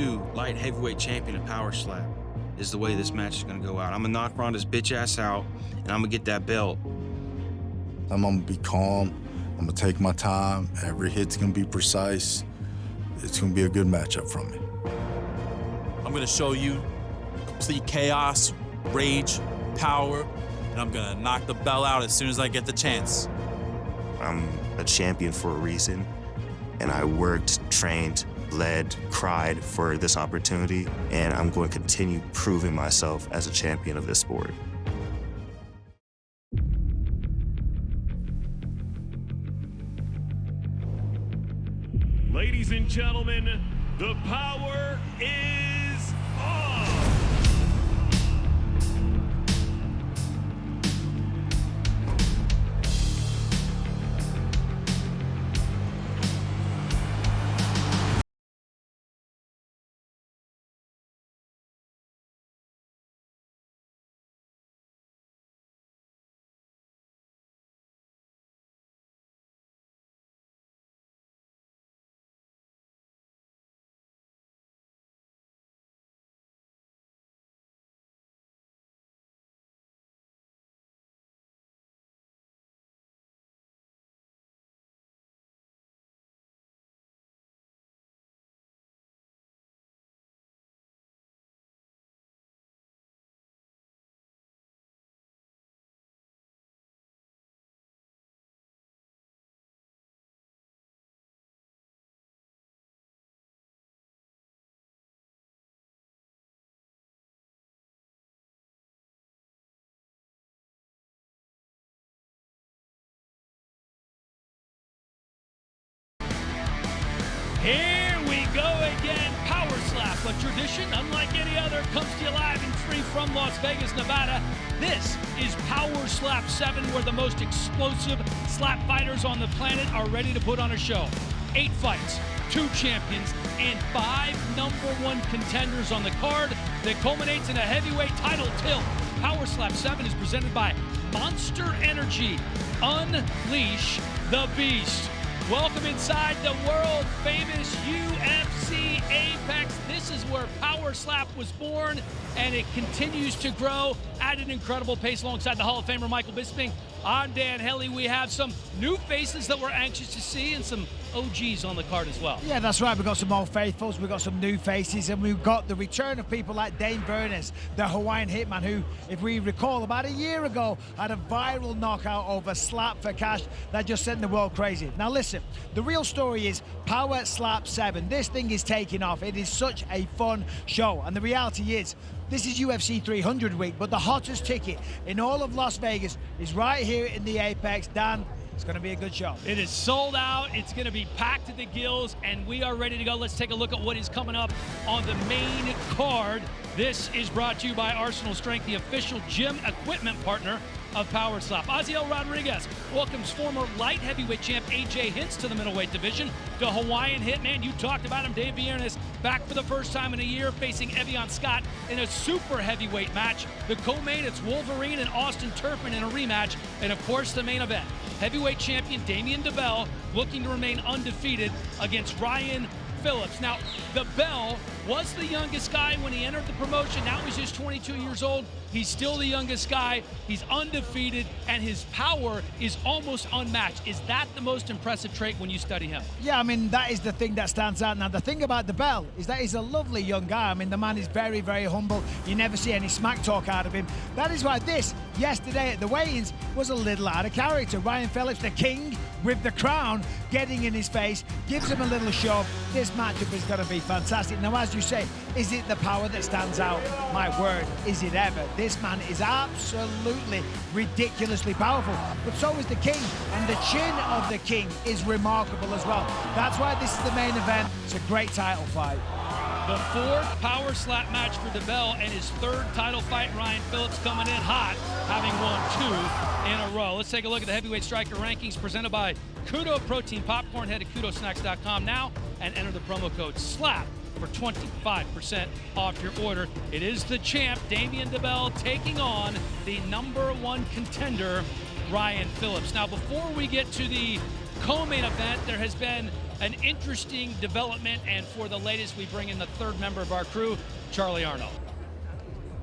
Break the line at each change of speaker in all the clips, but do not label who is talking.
new light heavyweight champion of Power Slap is the way this match is going to go out. I'm going to knock Ronda's bitch ass out, and I'm going to get that belt.
I'm going to be calm. I'm going to take my time. Every hit's going to be precise. It's going to be a good matchup from me.
I'm going to show you complete chaos, rage, power, and I'm going to knock the bell out as soon as I get the chance.
I'm a champion for a reason, and I worked, trained, bled, cried for this opportunity, and I'm going to continue proving myself as a champion of this sport.
Ladies and gentlemen, the power is on!
Here we go again, Power Slap, a tradition unlike any other, comes to you live and free from Las Vegas, Nevada. This is Power Slap 7, where the most explosive slap fighters on the planet are ready to put on a show. 8 fights, 2 champions, and 5 #1 contenders on the card that culminates in a heavyweight title tilt. Power Slap 7 is presented by Monster Energy. Unleash the Beast. Welcome inside the world-famous UFC Apex. This is where Power Slap was born, and it continues to grow at an incredible pace alongside the Hall of Famer Michael Bisping. I'm Dan Hellie. We have some new faces that we're anxious to see and some OGs on the card as well.
Yeah, that's right. We've got some old faithfuls, we've got some new faces, and we've got the return of people like Dane Burness, the Hawaiian Hitman, who, if we recall, about a year ago had a viral knockout over Slap for Cash that just sent the world crazy. Now listen, the real story is Power Slap 7. This thing is taking off. It is such a fun show, and the reality is, this is UFC 300 week, but the hottest ticket in all of Las Vegas is right here in the Apex. Dan, it's going to be a good show.
It is sold out. It's going to be packed to the gills, and we are ready to go. Let's take a look at what is coming up on the main card. This is brought to you by Arsenal Strength, the official gym equipment partner of Power Slap. Aziel Rodriguez welcomes former light heavyweight champ AJ Hints to the middleweight division. The Hawaiian Hitman, you talked about him, Dave Viernes, back for the first time in a year, facing Evian Scott in a super heavyweight match. The co-main, it's Wolverine and Austin Turpin in a rematch. And of course, the main event, heavyweight champion Damian DeBell looking to remain undefeated against Ryan Phillips. Now, DeBell was the youngest guy when he entered the promotion. Now he's just 22 years old. He's still the youngest guy. He's undefeated, and his power is almost unmatched. Is that the most impressive trait when you study him?
Yeah, I mean, that is the thing that stands out. Now, the thing about DeBell is that he's a lovely young guy. I mean, the man is very, very humble. You never see any smack talk out of him. That is why this, yesterday at the weigh-ins, was a little out of character. Ryan Phillips, the king with the crown, getting in his face, gives him a little shove. This matchup is going to be fantastic. Now, as you say, is it the power that stands out? My word, is it ever? This man is absolutely ridiculously powerful, but so is the king, and the chin of the king is remarkable as well. That's why this is the main event. It's a great title fight.
The 4th Power Slap match for DeBell and his 3rd title fight. Ryan Phillips coming in hot, having won 2 in a row. Let's take a look at the heavyweight striker rankings presented by Kudo Protein Popcorn. Head to kudosnacks.com now and enter the promo code SLAP for 25% off your order. It is the champ, Damian DeBell, taking on the #1 contender, Ryan Phillips. Now, before we get to the co-main event, there has been an interesting development. And for the latest, we bring in the third member of our crew, Charlie Arnold.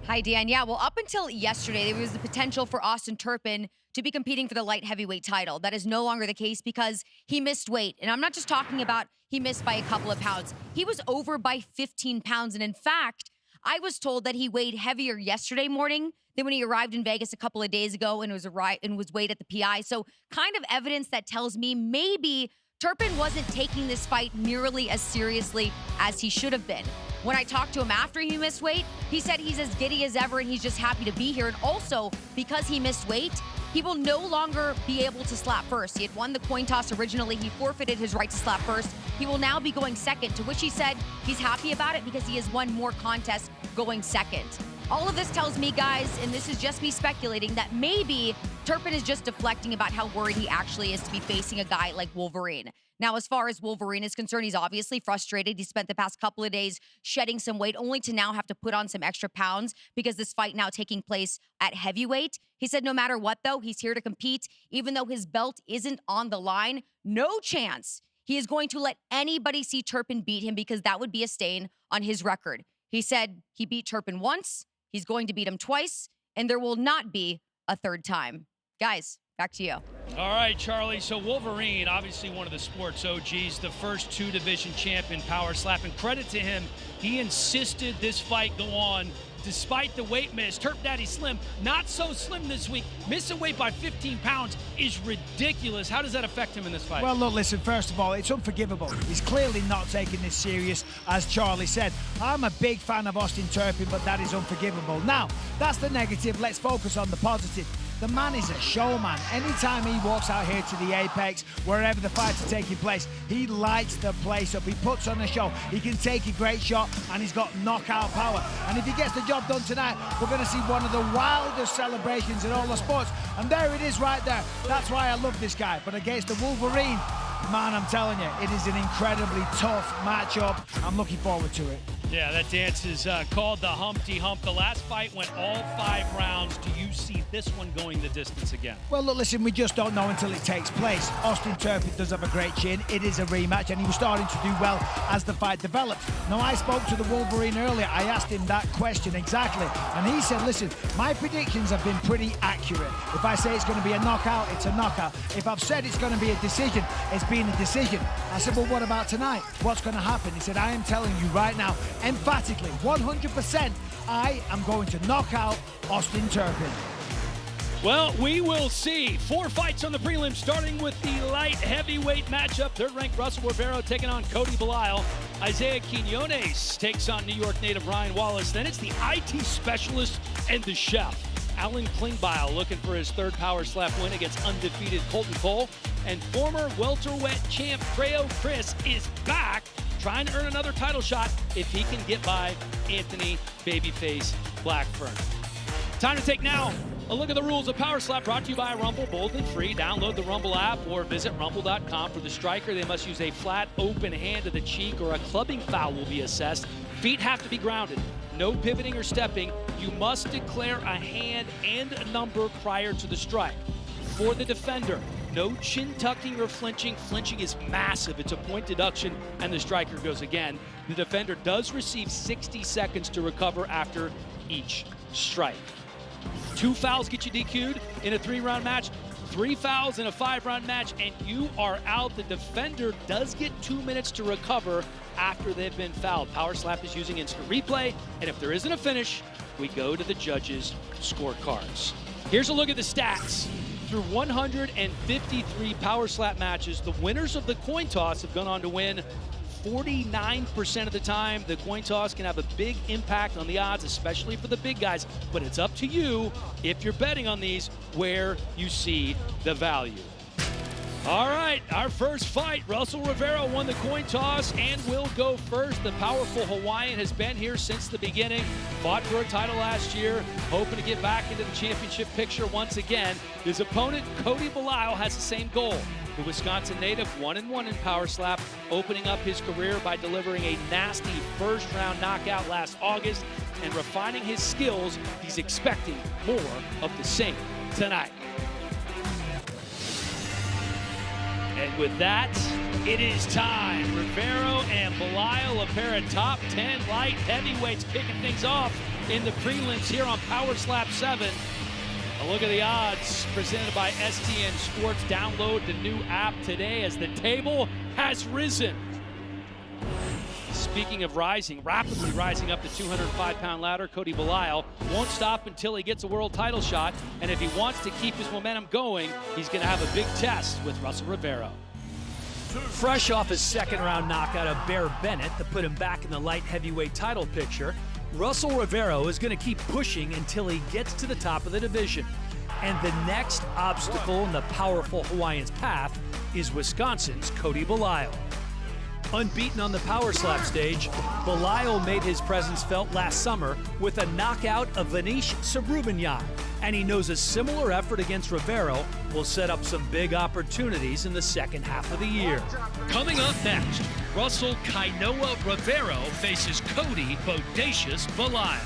Hi, Dan. Yeah, well, up until yesterday, there was the potential for Austin Turpin to be competing for the light heavyweight title. That is no longer the case because he missed weight. And I'm not just talking about he missed by a couple of pounds. He was over by 15 pounds. And in fact, I was told that he weighed heavier yesterday morning than when he arrived in Vegas a couple of days ago and was weighed at the PI. So kind of evidence that tells me maybe Turpin wasn't taking this fight nearly as seriously as he should have been. When I talked to him after he missed weight, he said he's as giddy as ever and he's just happy to be here. And also, because he missed weight, he will no longer be able to slap first. He had won the coin toss originally. He forfeited his right to slap first. He will now be going second, to which he said he's happy about it because he has won more contests going second. All of this tells me, guys, and this is just me speculating, that maybe Turpin is just deflecting about how worried he actually is to be facing a guy like Wolverine. Now, as far as Wolverine is concerned, he's obviously frustrated. He spent the past couple of days shedding some weight, only to now have to put on some extra pounds because this fight now taking place at heavyweight. He said no matter what, though, he's here to compete. Even though his belt isn't on the line, no chance he is going to let anybody see Turpin beat him because that would be a stain on his record. He said he beat Turpin once, he's going to beat him twice, and there will not be a third time. Guys, back to you.
All right, Charlie. So Wolverine, obviously one of the sport's OGs, the first two-division champ in power slap. And credit to him, he insisted this fight go on despite the weight miss. Turp Daddy Slim, not so slim this week. Missing weight by 15 pounds is ridiculous. How does that affect him in this fight?
Well, look, listen, first of all, it's unforgivable. He's clearly not taking this serious, as Charlie said. I'm a big fan of Austin Turpin, but that is unforgivable. Now, that's the negative. Let's focus on the positive. The man is a showman. Anytime he walks out here to the Apex, wherever the fights are taking place, he lights the place up. He puts on a show. He can take a great shot, and he's got knockout power. And if he gets the job done tonight, we're going to see one of the wildest celebrations in all the sports. And there it is right there. That's why I love this guy. But against the Wolverine, man, I'm telling you, it is an incredibly tough matchup. I'm looking forward to it.
Yeah, that dance is called the Humpty Hump. The last fight went all 5 rounds. Do you see this one going the distance again?
Well, look, listen, we just don't know until it takes place. Austin Turpin does have a great chin. It is a rematch, and he was starting to do well as the fight developed. Now, I spoke to the Wolverine earlier. I asked him that question exactly, and he said, listen, my predictions have been pretty accurate. If I say it's going to be a knockout, it's a knockout. If I've said it's going to be a decision, it's been a decision. I said, well, what about tonight? What's going to happen? He said, I am telling you right now, emphatically, 100%, I am going to knock out Austin Turpin.
Well, we will see. 4 fights on the prelim, starting with the light heavyweight matchup. Third-ranked Russell Rivero taking on Cody Belisle. Isaiah Quinones takes on New York native Ryan Wallace. Then it's the IT specialist and the chef, Alan Klingbeil, looking for his third power slap win against undefeated Colton Cole. And former welterweight champ Creo Chris is back, trying to earn another title shot if he can get by Anthony Babyface Blackburn. Time to take now a look at the rules of Power Slap, brought to you by Rumble, bold and free. Download the Rumble app or visit rumble.com. For the striker, they must use a flat, open hand to the cheek or a clubbing foul will be assessed. Feet have to be grounded. No pivoting or stepping. You must declare a hand and a number prior to the strike. For the defender, no chin tucking or flinching. Flinching is massive. It's a point deduction, and the striker goes again. The defender does receive 60 seconds to recover after each strike. 2 fouls get you DQ'd in a 3-round match. 3 fouls in a 5-round match, and you are out. The defender does get 2 minutes to recover after they've been fouled. Power Slap is using instant replay, and if there isn't a finish, we go to the judges' scorecards. Here's a look at the stats. Through 153 Power Slap matches, the winners of the coin toss have gone on to win 49% of the time. The coin toss can have a big impact on the odds, especially for the big guys, but it's up to you, if you're betting on these, where you see the value. All right, our first fight, Russell Rivero won the coin toss and will go first. The powerful Hawaiian has been here since the beginning, fought for a title last year, hoping to get back into the championship picture once again. His opponent, Cody Belisle, has the same goal. The Wisconsin native 1-1 in Power Slap, opening up his career by delivering a nasty first-round knockout last August and refining his skills. He's expecting more of the same tonight. And with that, it is time. Rivero and Belisle, a pair of top 10 light heavyweights, kicking things off in the prelims here on Power Slap 7. A look at the odds presented by STN Sports. Download the new app today as the table has risen. Speaking of rising, rapidly rising up the 205-pound ladder, Cody Belisle won't stop until he gets a world title shot. And if he wants to keep his momentum going, he's going to have a big test with Russell Rivero.
Fresh off his second-round knockout of Bear Bennett to put him back in the light heavyweight title picture, Russell Rivero is going to keep pushing until he gets to the top of the division. And the next obstacle in the powerful Hawaiian's path is Wisconsin's Cody Belisle. Unbeaten on the Power Slap stage, Belisle made his presence felt last summer with a knockout of Vanish Sabrubinyan, and he knows a similar effort against Rivero will set up some big opportunities in the second half of the year.
Coming up next, Russell Kainoa Rivero faces Cody Bodacious Belisle.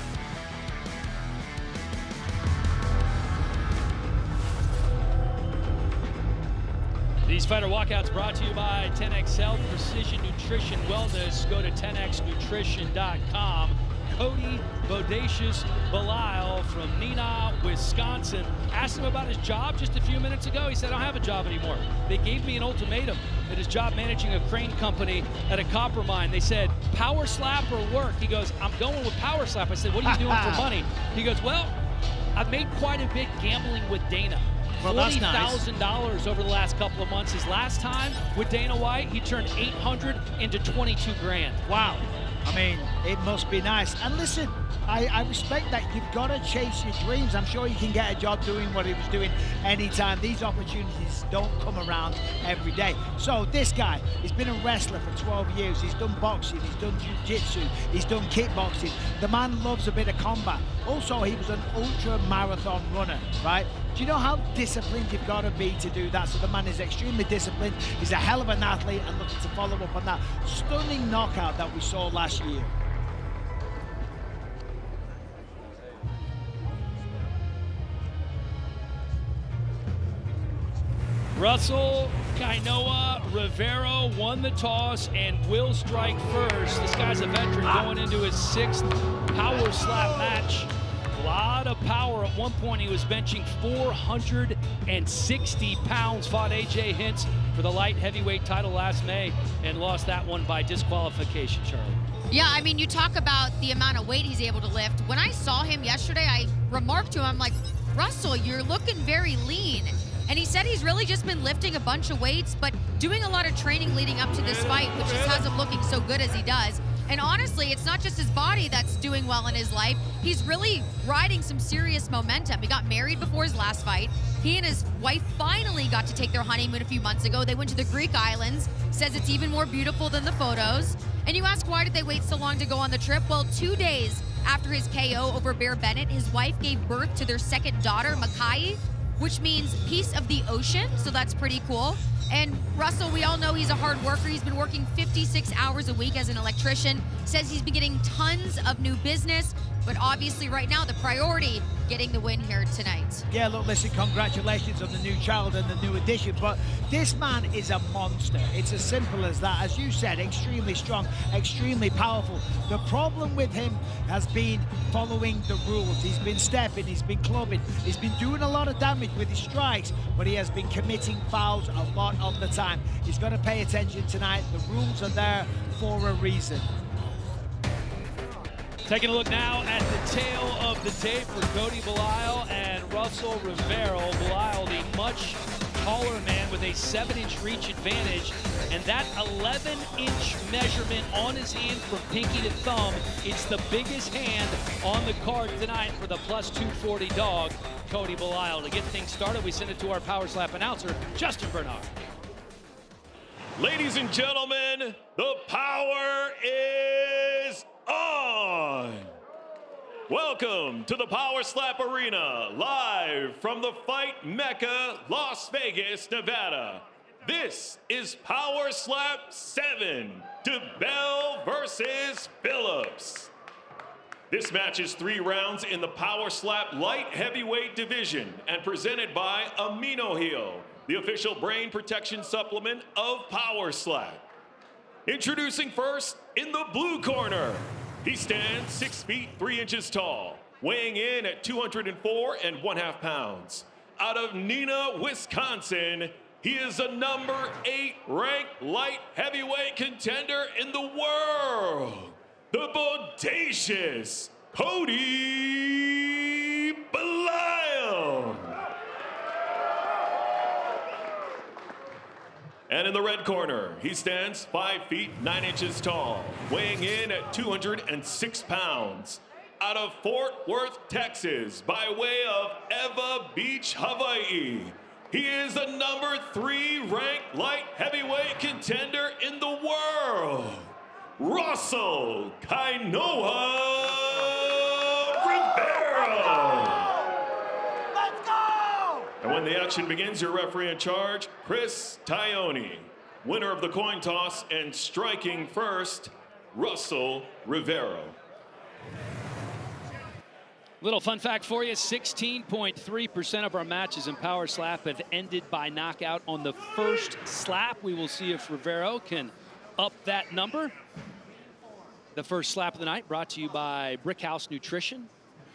These fighter walkouts brought to you by 10X Health, Precision Nutrition Wellness. Go to 10xnutrition.com. Cody Bodacious Belisle from Neenah, Wisconsin. Asked him about his job just a few minutes ago. He said, I don't have a job anymore. They gave me an ultimatum at his job managing a crane company at a copper mine. They said, power slap or work? He goes, I'm going with power slap. I said, what are you doing for money? He goes, well, I've made quite a bit gambling with Dana.
Well, that's nice.
$40,000 over the last couple of months. His last time with Dana White, he turned 800 into 22 grand.
Wow. I mean, it must be nice. And listen, I respect that. You've got to chase your dreams. I'm sure you can get a job doing what he was doing anytime. These opportunities don't come around every day. So this guy, he's been a wrestler for 12 years. He's done boxing, he's done jiu-jitsu, he's done kickboxing. The man loves a bit of combat. Also, he was an ultra marathon runner, right? Do you know how disciplined you've got to be to do that? So the man is extremely disciplined. He's a hell of an athlete, and looking to follow up on that stunning knockout that we saw last year.
Russell Kainoa Rivero won the toss and will strike first. This guy's a veteran going into his 6th power slap match. A lot of power. At one point, he was benching 460 pounds. Fought AJ Hintz for the light heavyweight title last May and lost that one by disqualification, Charlie.
Yeah, I mean, you talk about the amount of weight he's able to lift. When I saw him yesterday, I remarked to him, I'm like, Russell, you're looking very lean. And he said he's really just been lifting a bunch of weights, but doing a lot of training leading up to this fight, which just has him looking so good as he does. And honestly, it's not just his body that's doing well in his life. He's really riding some serious momentum. He got married before his last fight. He and his wife finally got to take their honeymoon a few months ago. They went to the Greek islands. Says it's even more beautiful than the photos. And you ask, why did they wait so long to go on the trip? Well, 2 days after his KO over Bear Bennett, his wife gave birth to their second daughter, Makai, which means piece of the ocean, so that's pretty cool. And Russell, we all know he's a hard worker. He's been working 56 hours a week as an electrician. Says he's been getting tons of new business, but obviously right now the priority, getting the win here tonight.
Yeah, look, listen, congratulations on the new child and the new addition, but this man is a monster. It's as simple as that. As you said, extremely strong, extremely powerful. The problem with him has been following the rules. He's been stepping, he's been clubbing, he's been doing a lot of damage with his strikes, but he has been committing fouls a lot of the time. He's got to pay attention tonight. The rules are there for a reason.
Taking a look now at the tail of the tape for Cody Belisle and Russell Rivero. Belisle, the much taller man with a 7-inch reach advantage, and that 11-inch measurement on his hand from pinky to thumb. It's the biggest hand on the card tonight for the plus 240 dog, Cody Belisle. To get things started, we send it to our Power Slap announcer, Justin Bernard.
Ladies and gentlemen, the power is on. Welcome to the Power Slap Arena, live from the Fight Mecca, Las Vegas, Nevada. This is Power Slap 7, DeBell versus Phillips. This match is 3 rounds in the Power Slap Light Heavyweight division and presented by Amino Heal, the official brain protection supplement of Power Slap. Introducing first, in the blue corner, he stands 6 feet 3 inches tall, weighing in at 204 1/2 pounds. Out of Neenah, Wisconsin, he is a number 8 ranked light heavyweight contender in the world, the bodacious Cody Belisle. And in the red corner, he stands 5 feet 9 inches tall, weighing in at 206 pounds. Out of Fort Worth, Texas, by way of Eva Beach, Hawaii, he is the number 3 ranked light heavyweight contender in the world, Russell Kainoa Rivero. And when the action begins, your referee in charge, Chris Tione. Winner of the coin toss and striking first, Russell Rivero.
Little fun fact for you, 16.3% of our matches in Power Slap have ended by knockout on the first slap. We will see if Rivero can up that number. The first slap of the night brought to you by Brickhouse Nutrition.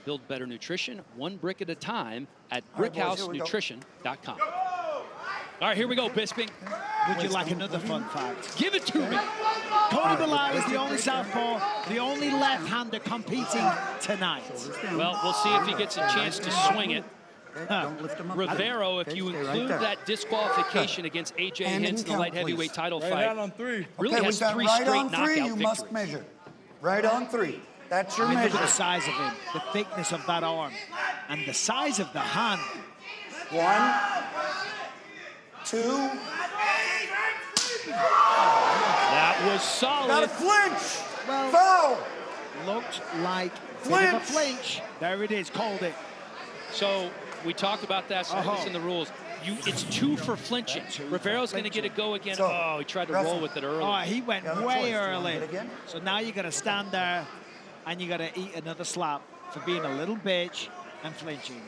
Build better nutrition, 1 brick at a time at brickhousenutrition.com. All right, here we go, Bisping.
Would you like another fun fact?
Give it to me.
Cody Belisle is the only southpaw, the only left-hander competing tonight.
Well, we'll see if he gets a chance to swing it. Rivero, if you include that disqualification against A.J. Hints in the light heavyweight title fight, really has 3 straight knockout
you must
victories.
measure. Right on 3. That's your
Look
measure.
at the size of him, the thickness of that arm, and the size of the hand.
1, 2.
That was solid.
Got a flinch.
Well,
Foul.
looked like
Flinch.
bit of a flinch. There it is, called it.
So we talked about that, so it's in the rules. It's 2 for flinching. Rivero's going to get a go again.
So,
Oh, he tried to roll with it early.
Oh, he went
You have a
way
choice. Do you wanna
early.
hit again?
So now you got to stand there and you got to eat another slap for being a little bitch and flinching.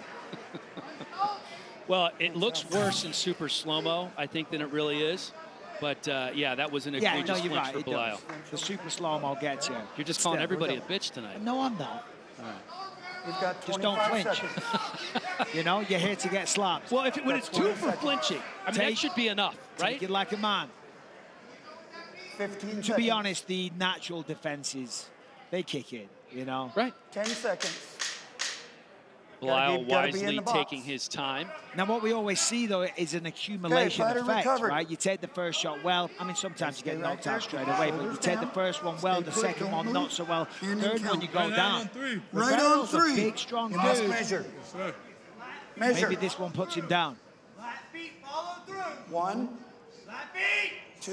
Well, it looks worse in super slow-mo, I think, than it really is. But, yeah, that was an
Yeah,
egregious
no, you're
flinch
right.
for
It
Belisle.
does. The super slow-mo gets you.
You're just calling
Still,
everybody a bitch tonight.
No, I'm not.
We've got
Just don't
25
flinch.
seconds.
You know, you're here to get slapped.
Well, when it's 2 for
20
flinching, I mean, that
Take-
should be enough, right?
Take it like a man.
15 seconds.
To be honest, the natural defenses, they kick in, you know?
Right.
10 seconds.
Belisle
gotta be in
wisely
the box.
taking his time.
Now, what we always see, though, is an accumulation
fighter
effect,
recovered.
right? You take the first shot well. I mean, sometimes you get
Stay
knocked
right
out
there.
straight away, but you
Shoulders
take the
down.
first one well,
Stay
the
put,
second
don't
one
move.
not so well.
And
Third
then
one, you
count.
go down.
Right on
Rivero's a
3.
big, strong
You must
dude.
measure. Measure.
Maybe this one puts him down.
1, 2.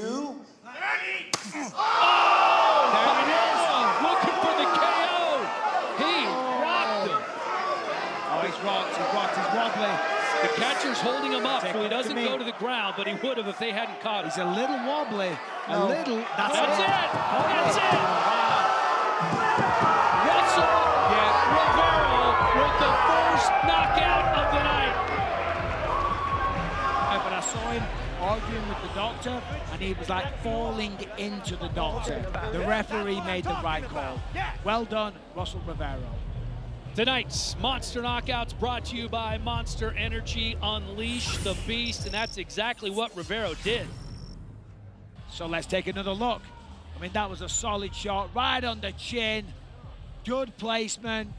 There it is.
Looking for the KO. He rocked him.
Oh, he's rocked. He's wobbly.
The catcher's holding him up,
Take
so he
it to
doesn't
me.
go to the ground, but he would have if they hadn't caught him.
He's a little wobbly. A
No.
little. That's
That's
it.
it. That's it. Russell Rivero with the first knockout of the night.
But I saw him arguing with the doctor, and he was like falling into the doctor. The referee made the right call. Well done, Russell Rivero.
Tonight's Monster Knockouts brought to you by Monster Energy. Unleash the Beast, and that's exactly what Rivero did.
So let's take another look. I mean, that was a solid shot right on the chin. Good placement.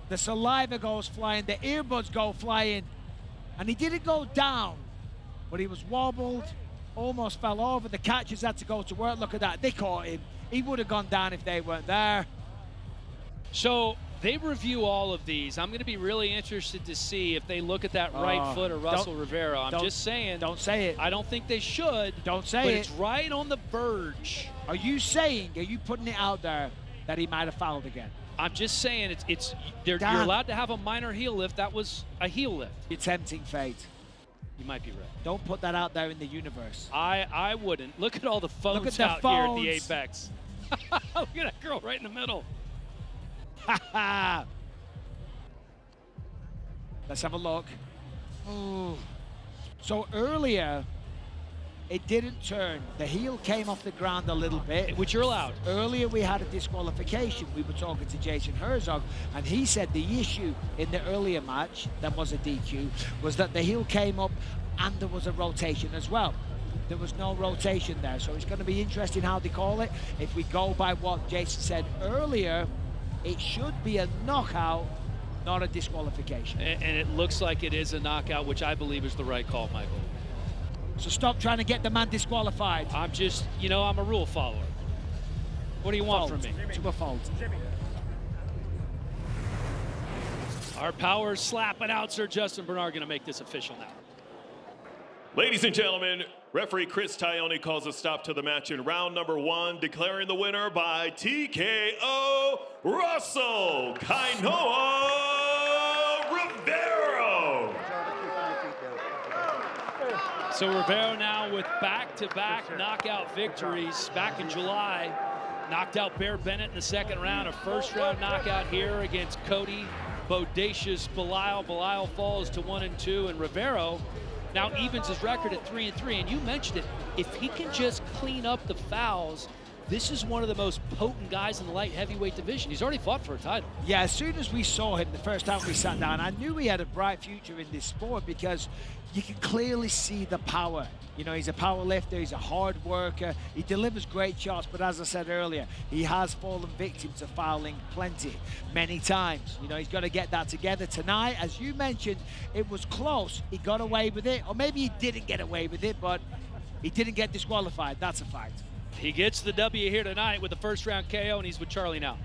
The saliva goes flying, the earbuds go flying, and he didn't go down, but he was wobbled, almost fell over. The catchers had to go to work. Look at that, they caught him. He would have gone down if they weren't there.
So they review all of these. I'm going to be really interested to see if they look at that right foot of Russell Rivero. I'm just saying.
Don't say it.
I don't think they should.
Don't say
but
it.
it's right on the verge.
Are you putting it out there that he might have fouled again?
I'm just saying you're allowed to have a minor heel lift. That was a heel lift.
You're tempting fate.
You might be right.
Don't put that out there in the universe.
I wouldn't. Look at all the phones
Look at the
out here at the
phones.
Apex. Look at that girl right in the middle.
Let's have a look. Ooh. So earlier, it didn't turn. The heel came off the ground a little bit.
Which you're allowed.
Earlier, we had a disqualification. We were talking to Jason Herzog, and he said the issue in the earlier match, that was a DQ, was that the heel came up and there was a rotation as well. There was no rotation there, so it's going to be interesting how they call it. If we go by what Jason said earlier, it should be a knockout, not a disqualification.
And it looks like it is a knockout, which I believe is the right call, Michael.
So stop trying to get the man disqualified.
I'm just, you know, I'm a rule follower. What do you want from me?
To a fault.
Our power slap announcer, Justin Bernard, going to make this official now.
Ladies and gentlemen, referee Chris Tione calls a stop to the match in round number 1, declaring the winner by TKO, Russell Kainoa Rivero.
So Rivero now with back-to-back knockout victories. Back in July, knocked out Bear Bennett in the second round, a first-round knockout here against Cody Bodacious Belisle. Belisle falls to 1-2, and Rivero now evens his record at 3-3. And you mentioned it, if he can just clean up the fouls, this is one of the most potent guys in the light heavyweight division. He's already fought for a title.
Yeah, as soon as we saw him the first time we sat down, I knew he had a bright future in this sport because you can clearly see the power. You know, he's a power lifter, he's a hard worker, he delivers great shots, but as I said earlier, he has fallen victim to fouling many times. You know, he's got to get that together. Tonight, as you mentioned, it was close. He got away with it, or maybe he didn't get away with it, but he didn't get disqualified. That's a fact.
He gets the W here tonight with the first round KO, and he's with Charlie now.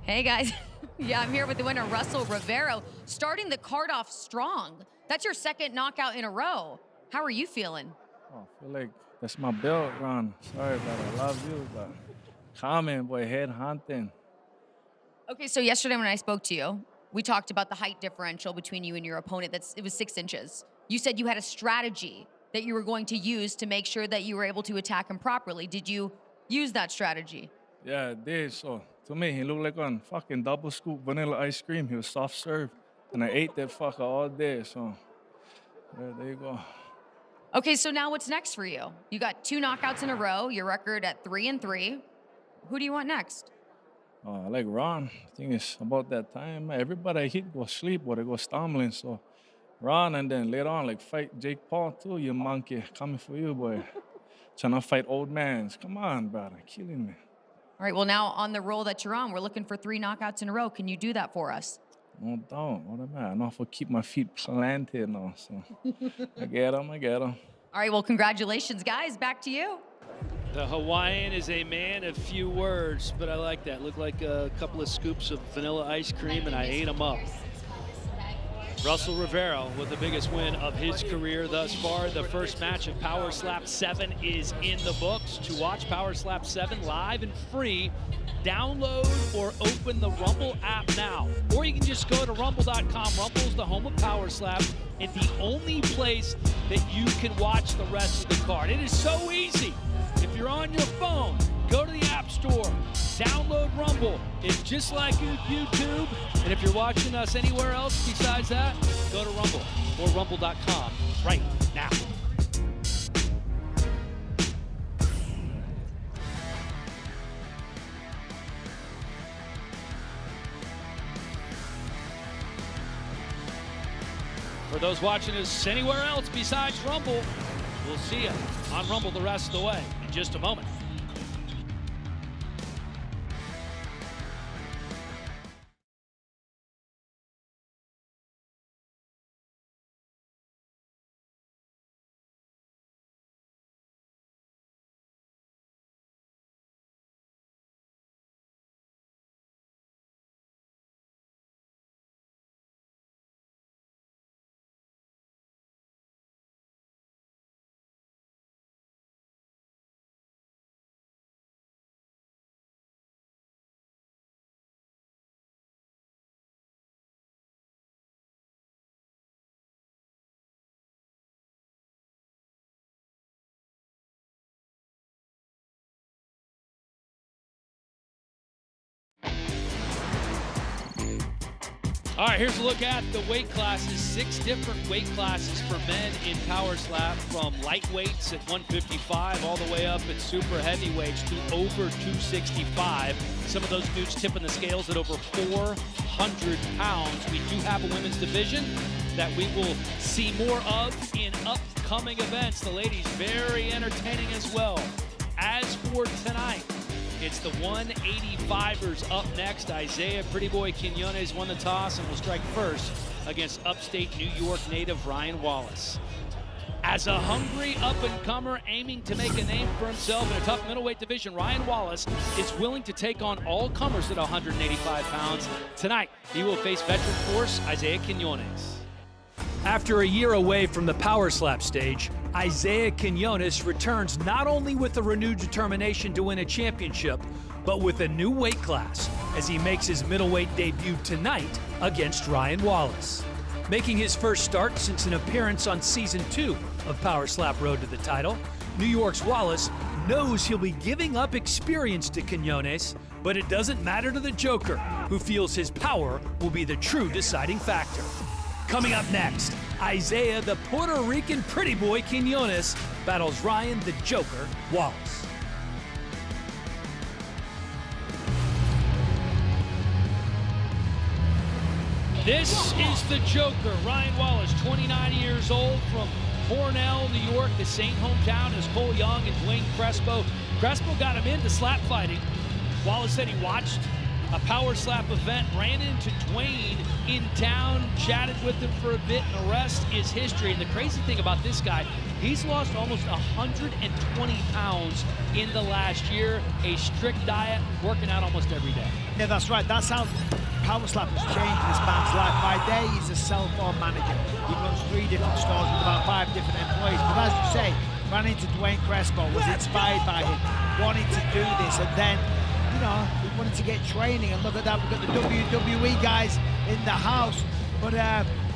Hey guys, yeah, I'm here with the winner, Russell Rivero, starting the card off strong. That's your second knockout in a row. How are you feeling?
Oh, I feel like that's my belt, Ron. Sorry, but I love you, but comment, boy, head hunting.
Okay, so yesterday when I spoke to you, we talked about the height differential between you and your opponent. It was 6 inches. You said you had a strategy that you were going to use to make sure that you were able to attack him properly. Did you use that strategy?
Yeah, it did. So to me, he looked like on fucking double scoop vanilla ice cream. He was soft serve, and I ate that fucker all day. So yeah, there you go.
Okay, so now what's next for you? You got 2 knockouts in a row, your record at 3-3. Who do you want next?
I like Ron. I think it's about that time. Everybody I hit go sleep or they go stumbling. So Ron, and then later on, like fight Jake Paul too, you monkey. Coming for you, boy. Trying to fight old mans. Come on, brother. Killing me.
All right, well now on the roll that you're on, we're looking for 3 knockouts in a row. Can you do that for us?
No doubt. What am I? I know if I keep my feet planted now. So I get him.
All right, well, congratulations, guys. Back to you.
The Hawaiian is a man of few words, but I like that. Looked like a couple of scoops of vanilla ice cream, and I ate them up. Russell Rivero with the biggest win of his career thus far. The first match of Power Slap 7 is in the books. To watch Power Slap 7 live and free, download or open the Rumble app now. Or you can just go to rumble.com. Rumble's the home of Power Slap. It's the only place that you can watch the rest of the card. It is so easy. If you're on your phone, go to the App Store, download Rumble. It's just like YouTube. And if you're watching us anywhere else besides that, go to Rumble or rumble.com right now. For those watching us anywhere else besides Rumble, we'll see you on Rumble the rest of the way in just a moment.
All right, here's a look at the weight classes. 6 different weight classes for men in power slap, from lightweights at 155 all the way up at super heavyweights to over 265. Some of those dudes tipping the scales at over 400 pounds. We do have a women's division that we will see more of in upcoming events. The ladies very entertaining as well. As for tonight, it's the 185ers up next. Isaiah Pretty Boy Quinones won the toss and will strike first against upstate New York native Ryan Wallace. As a hungry up-and-comer aiming to make a name for himself in a tough middleweight division, Ryan Wallace is willing to take on all comers at 185 pounds. Tonight, he will face veteran force Isaiah Quinones.
After a year away from the power slap stage, Isaiah Quinones returns not only with a renewed determination to win a championship, but with a new weight class as he makes his middleweight debut tonight against Ryan Wallace. Making his first start since an appearance on Season 2 of Power Slap Road to the Title, New York's Wallace knows he'll be giving up experience to Quinones, but it doesn't matter to the Joker, who feels his power will be the true deciding factor. Coming up next, Isaiah the Puerto Rican Pretty Boy Quinones battles Ryan the Joker Wallace.
This is the Joker, Ryan Wallace, 29 years old, from Cornell, New York, the same hometown as Cole Young and Dwayne Crespo. Crespo got him into slap fighting. Wallace said he watched a power slap event, ran into Dwayne in town, chatted with him for a bit, and the rest is history. And the crazy thing about this guy, he's lost almost 120 pounds in the last year, a strict diet, working out almost every day.
Yeah, that's right. That's how power slap has changed this man's life. By day, he's a cell-phone manager. He runs 3 different stores with about 5 different employees. But as you say, ran into Dwayne Crespo, was inspired by him, wanting to do this, and then, you know, we wanted to get training, and look at that, we've got the WWE guys in the house. But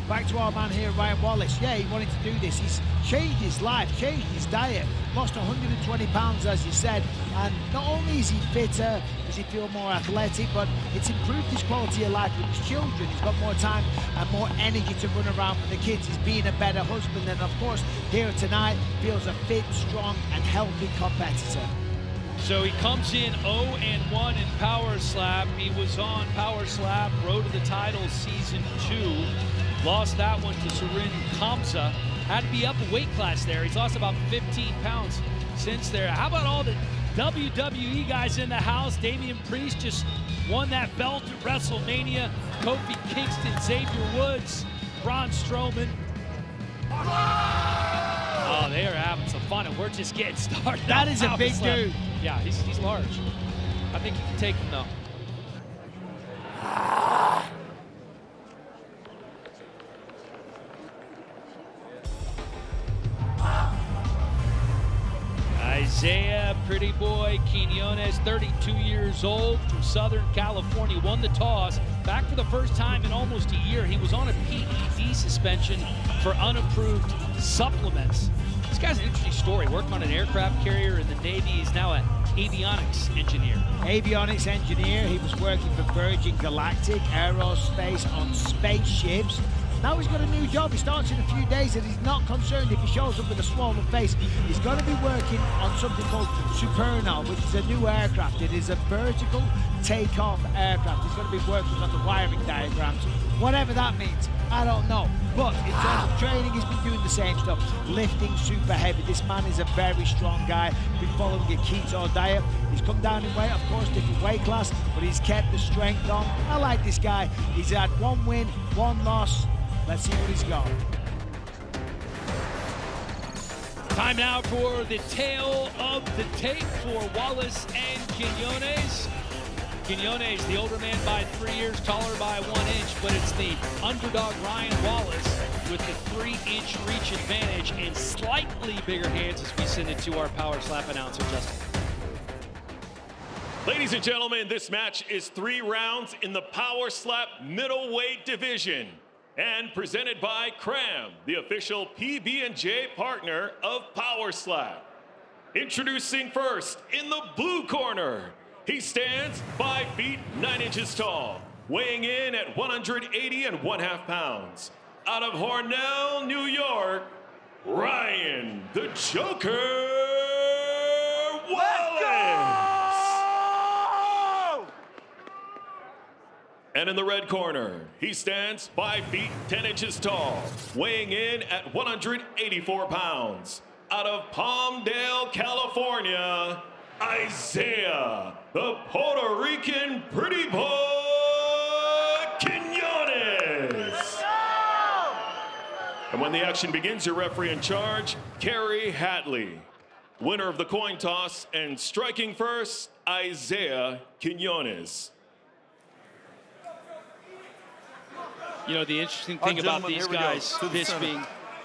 back to our man here, Ryan Wallace. Yeah, he wanted to do this. He's changed his life, changed his diet, lost 120 pounds, as you said, and not only is he fitter, does he feel more athletic, but it's improved his quality of life with his children. He's got more time and more energy to run around with the kids. He's being a better husband, and of course, here tonight, feels a fit, strong, and healthy competitor.
So he comes in 0-1 in Power Slap. He was on Power Slap, Road to the Title Season 2. Lost that one to Surin Kamsa. Had to be up a weight class there. He's lost about 15 pounds since there. How about all the WWE guys in the house? Damian Priest just won that belt at WrestleMania. Kofi Kingston, Xavier Woods, Braun Strowman. Oh, they are having some fun, and we're just getting started.
That is a big dude.
Yeah, he's large. I think you can take him, though. Isaiah Pretty Boy Quinones, 32 years old, from Southern California, won the toss. Back for the first time in almost a year. He was on a PED suspension for unapproved supplements. This guy's an interesting story. Worked on an aircraft carrier in the Navy. He's now an avionics engineer.
Avionics engineer. He was working for Virgin Galactic Aerospace on spaceships. Now he's got a new job. He starts in a few days, and he's not concerned if he shows up with a swollen face. He's going to be working on something called Supernal, which is a new aircraft. It is a vertical takeoff aircraft. He's going to be working on the wiring diagrams. Whatever that means, I don't know. But in terms of training, he's been doing the same stuff. Lifting super heavy. This man is a very strong guy. Been following a keto diet. He's come down in weight, of course, different weight class, but he's kept the strength on. I like this guy. He's had 1 win, 1 loss. Let's see what he's got.
Time now for the tale of the tape for Wallace and Quinones. Quinones, the older man by 3 years, taller by 1 inch, but it's the underdog Ryan Wallace with the 3-inch reach advantage and slightly bigger hands as we send it to our Power Slap announcer, Justin.
Ladies and gentlemen, this match is 3 rounds in the Power Slap middleweight division, and presented by Cram, the official PB&J partner of Power Slap. Introducing first, in the blue corner, he stands 5 feet 9 inches tall. weighing in at 180 1/2 pounds. Out of Hornell, New York, Ryan the Joker Wallace. And in the red corner, he stands 5 feet 10 inches tall, weighing in at 184 pounds. Out of Palmdale, California, Isaiah, the Puerto Rican pretty boy, Quinones. And when the action begins, your referee in charge, Kerry Hatley. Winner of the coin toss and striking first, Isaiah Quinones.
You know, the interesting thing about these guys,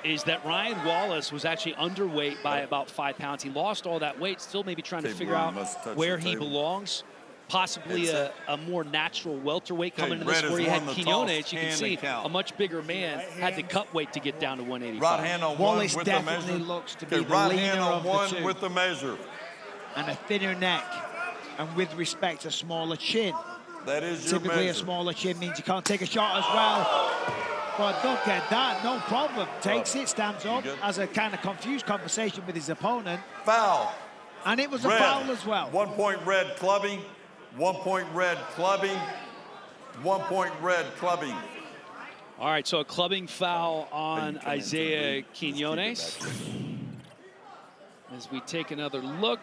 is that Ryan Wallace was actually underweight by about 5 pounds. He lost all that weight, still maybe trying to figure out where he belongs. Possibly a more natural welterweight coming into this, where he had Quinones. You can see a much bigger man had to cut weight to get down to 185.
Right hand on
Wallace
one with the
definitely
measure.
looks to be the
right
leaner
hand on
of the
one
two.
with the measure.
And a thinner neck. And with respect, a smaller chin.
That is your
Typically,
measure.
a smaller chin means you can't take a shot as well. But look at that, no problem. Takes it, stands up, has a kind of confused conversation with his opponent.
Foul.
And it was a
Red.
foul as well.
1 point red clubbing. 1 point red clubbing. 1 point red clubbing.
All right, so a clubbing foul on Isaiah Quinones. As we take another look.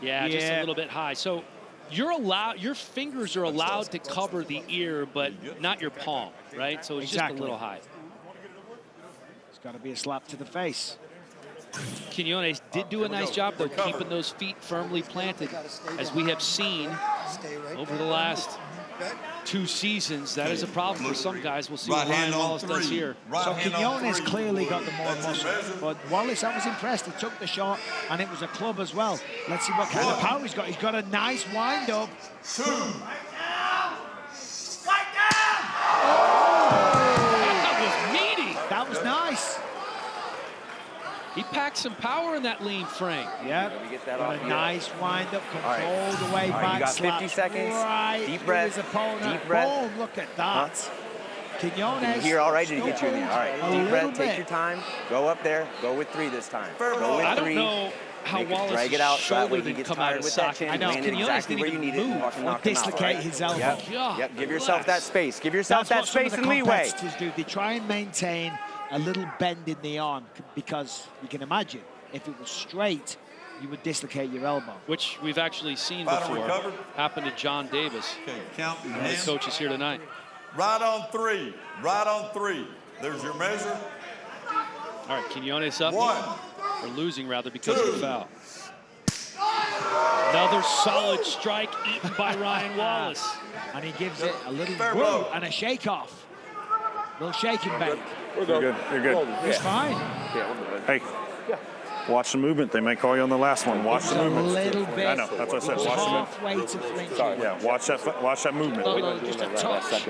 Yeah, just a little bit high. So you're allowed, your fingers are allowed to cover the ear, but not your palm, right? So it's just a little high.
It's got to be a slap to the face.
Quinones did do a nice job, though, keeping those feet firmly planted. As we have seen over the last 2 seasons, that is a problem for some guys. We'll see what Ryan Wallace does here.
So Quinones clearly got the more muscle. But Wallace, I was impressed. He took the shot, and it was a club as well. Let's see what kind of power he's got. He's got a nice wind-up.
2.
That was meaty.
That was nice.
He packed some power in that lean frame.
Yeah, got a nice wind-up, controlled the way back.
You got 50
slap
seconds.
Right
Deep breath.
to his opponent.
Deep breath.
Boom, look at that. Quinones.
Can you hear all right? Did he get you in there? All right.
A
Deep breath.
little
Take
bit.
your time. Go up there. Go with 3 this time. Go with 3.
I don't know how
Make it
Wallace's
drag it out so that way
shoulder
he
didn't
gets
come out
tired
of
with that
socket.
chin.
I know.
Land it
Quinones
exactly
didn't
where you
even
need it and
move
fucking
Or
knock him out.
dislocate
Right?
his elbow.
Yep. Give yourself that space. Give yourself
That's
that
what some of
space
the
and leeway.
competitors do. They try and maintain a little bend in the arm because you can imagine if it was straight, you would dislocate your elbow.
Which we've actually seen
Bottom
before.
recovered.
Happened to John Davis.
Okay, count in
One of
hand.
the coaches here tonight.
Right on 3. Right on 3. There's your measure.
All right, Quinones up.
1.
Or losing, rather, because of the foul. Another solid strike eaten by Ryan Wallace.
And he gives it a little
Fair
woo
blow.
and a shake off. Little shake and bake.
You're good. You're good.
He's fine.
Hey, watch the movement. They might call you on the last one. Watch
It's
the
a
movement.
little bit.
I know. That's what I said.
It's
Watch the movement.
halfway to flinching.
Yeah, watch that movement.
Just a touch.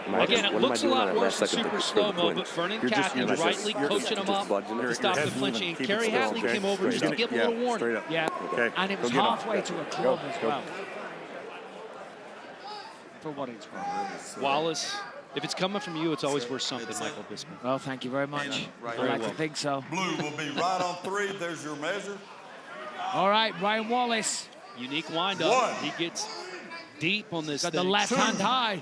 Again, it looks a lot worse than super slow-mo, but Vernon Catton rightly coaching him up to stop the flinching. And Kerry Hatley came over just to give him a little warning.
Yeah,
Okay.
and it was
Go get him.
halfway to a club as well. For what it's worth.
Wallace, if it's coming from you, it's always worth something, Michael Bisping.
Well, thank you very much. I
Very
like
well.
to think so.
Blue will be right on 3. There's your measure.
All right, Ryan Wallace.
Unique windup.
1.
He gets deep on this
Got
thing.
the left hand high.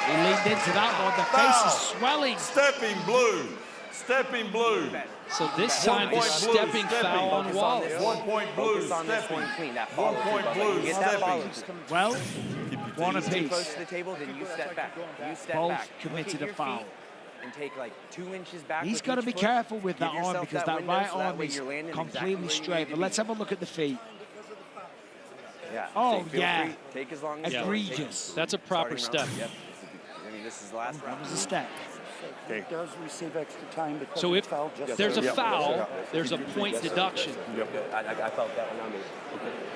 He leaned into that one. The face
Foul.
is swelling.
Stepping blue. Stepping blue.
So this time the
1 point blue,
stepping foul on
Focus
Wallace.
this
1 point blue.
Focus on this
Stepping.
one clean. That
1
follow
point
through.
blue.
Get that follow
Stepping.
through.
Well, one
He's too
apiece.
close to the table, then you step back. You step
Both
back.
committed
Look at
a
your
foul.
feet And take like 2 inches back.
He's
with
got to
each
be
foot.
careful with
Give
that arm
yourself
because that
window
right
so that
arm
way
is
you're landing exactly
completely
where you
straight.
need
But
to
let's
be.
have a look at the feet.
Yeah.
Oh,
Feel
yeah.
free. Take as long as you want.
Egregious.
That's a proper
Starting
step.
round. Yep. I mean, this is the last
That
round.
was a step.
He does receive extra time because
So
of
if
the foul.
there's a foul, there's a point deduction.
I felt that one on me.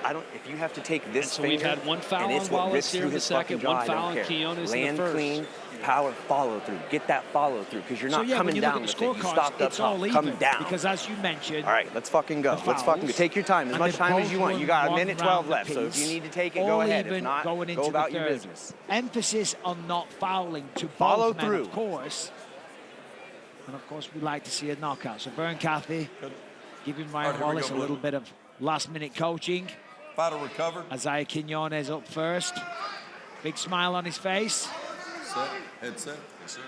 I don't. If you have to take this,
So we've had one foul on Wallace here in the second, one foul on Quinones in the first.
Clean, power, follow through. Get that follow through because you're not coming down with it. You stopped up top. Come down.
Because as you mentioned,
all right, let's fucking go. Let's fucking go. Take your time, as much time as you want. You got a minute 12 left, so if you need to take it, go ahead. If not, go about your business.
Emphasis on not fouling to
Follow
both men,
through.
of course. And of course, we like to see a knockout. So Vern Cathy giving Ryan Wallace a little bit of last-minute coaching.
Fighter recovered.
Isaiah Quinones up first. Big smile on his face.
Set. Head set. Yes, sir.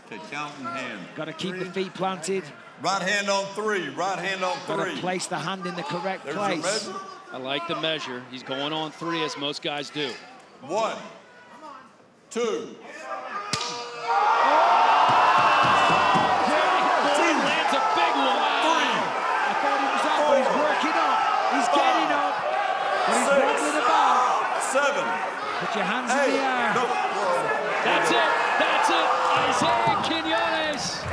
Okay, count in hand.
Got to keep the feet planted.
Right hand on 3. Right hand on 3.
Got to place the hand in the correct
There's
place.
your measure.
I like the measure. He's going on 3, as most guys do.
1, 2.
Lands a big one.
3.
I thought he was out, but he's working up. He's getting up. But he's
6,
wobbling about.
7.
Put your hands in the air.
No.
That's it. That's it. Isaiah Quinones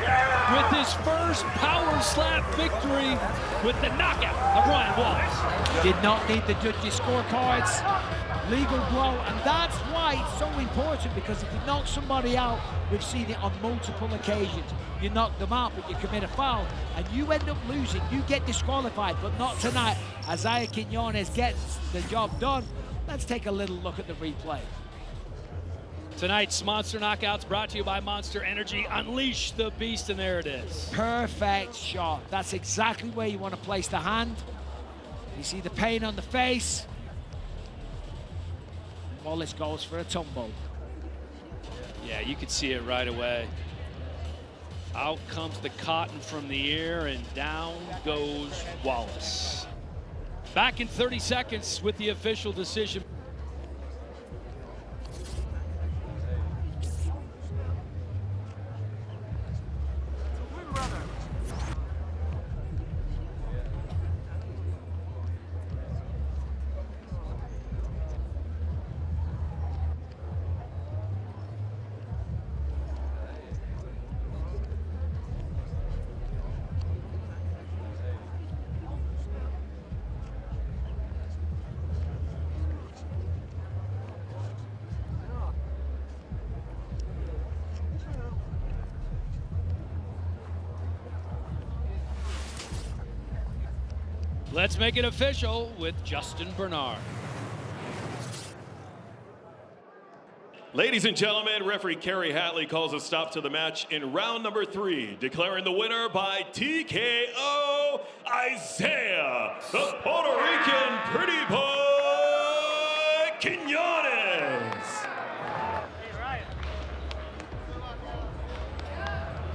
with his first power slap victory with the knockout of Ryan Wallace.
Did not need the judges' scorecards. Legal blow, and that's why it's so important, because if you knock somebody out, we've seen it on multiple occasions. You knock them out, but you commit a foul, and you end up losing. You get disqualified, but not tonight. Isaiah Quinones gets the job done. Let's take a little look at the replay.
Tonight's Monster Knockouts brought to you by Monster Energy. Unleash the beast, and there it is.
Perfect shot. That's exactly where you want to place the hand. You see the pain on the face. Wallace goes for a tumble.
Yeah, you could see it right away. Out comes the cotton from the air, and down goes Wallace. Back in 30 seconds with the official decision. Let's make it official with Justin Bernard.
Ladies and gentlemen, referee Kerry Hatley calls a stop to the match in round number 3, declaring the winner by TKO, Isaiah, the Puerto Rican pretty boy, Quinones.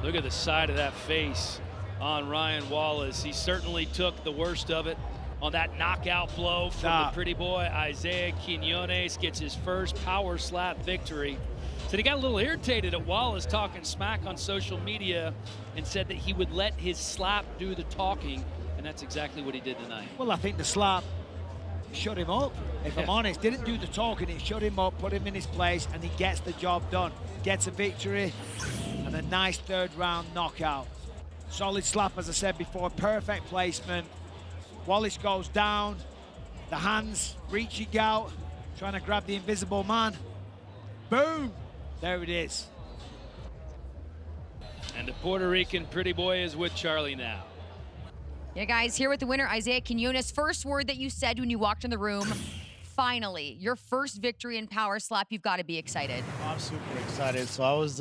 Look at the side of that face on Ryan Wallace. He certainly took the worst of it on that knockout blow from the pretty boy. Isaiah Quinones gets his first power slap victory. So he got a little irritated at Wallace talking smack on social media and said that he would let his slap do the talking, and that's exactly what he did tonight.
Well, I think the slap shut him up, if I'm honest. Didn't do the talking, it shut him up, put him in his place, and he gets the job done. Gets a victory and a nice third round knockout. Solid slap, as I said before, perfect placement. Wallace goes down, the hands reaching out, trying to grab the invisible man. Boom, there it is.
And the Puerto Rican pretty boy is with Charlie now.
Yeah, guys, here with the winner, Isaiah Quinones. First word that you said when you walked in the room, finally, your first victory in power slap. You've got to be excited.
I'm super excited. So I was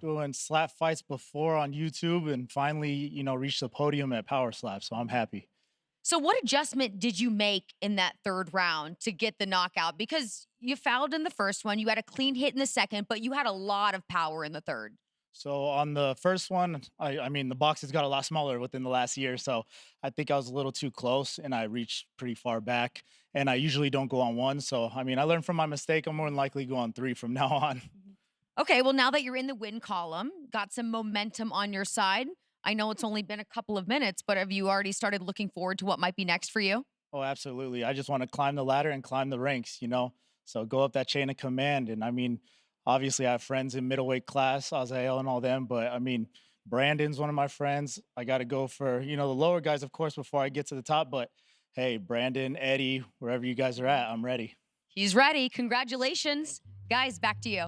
doing slap fights before on YouTube and finally, you know, reached the podium at power slap. So I'm happy.
So what adjustment did you make in that third round to get the knockout? Because you fouled in the first one, you had a clean hit in the second, but you had a lot of power in the third.
So on the first one, I mean, the boxes got a lot smaller within the last year. So I think I was a little too close and I reached pretty far back. And I usually don't go on one. So, I mean, I learned from my mistake. I'm more than likely go on 3 from now on.
Okay, well, now that you're in the win column, got some momentum on your side. I know it's only been a couple of minutes, but have you already started looking forward to what might be next for you?
Oh, absolutely. I just want to climb the ladder and climb the ranks, you know, so go up that chain of command. And I mean, obviously I have friends in middleweight class, Azael and all them, but I mean, Brandon's one of my friends. I got to go for, the lower guys, of course, before I get to the top. But hey, Brandon, Eddie, wherever you guys are at, I'm ready.
He's ready. Congratulations. Guys, back to you.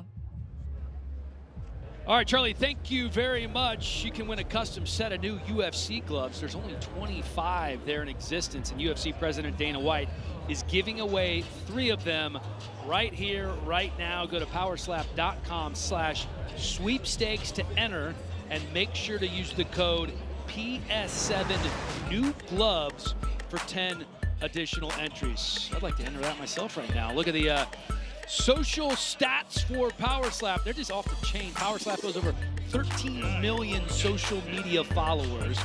All right, Charlie, thank you very much. You can win a custom set of new UFC gloves. There's only 25 there in existence, and UFC President Dana White is giving away 3 of them right here, right now. Go to powerslap.com/sweepstakes to enter, and make sure to use the code PS7 new gloves for 10 additional entries. I'd like to enter that myself right now. Look at the social stats for Power Slap. They're just off the chain. Power Slap goes over 13 million social media followers.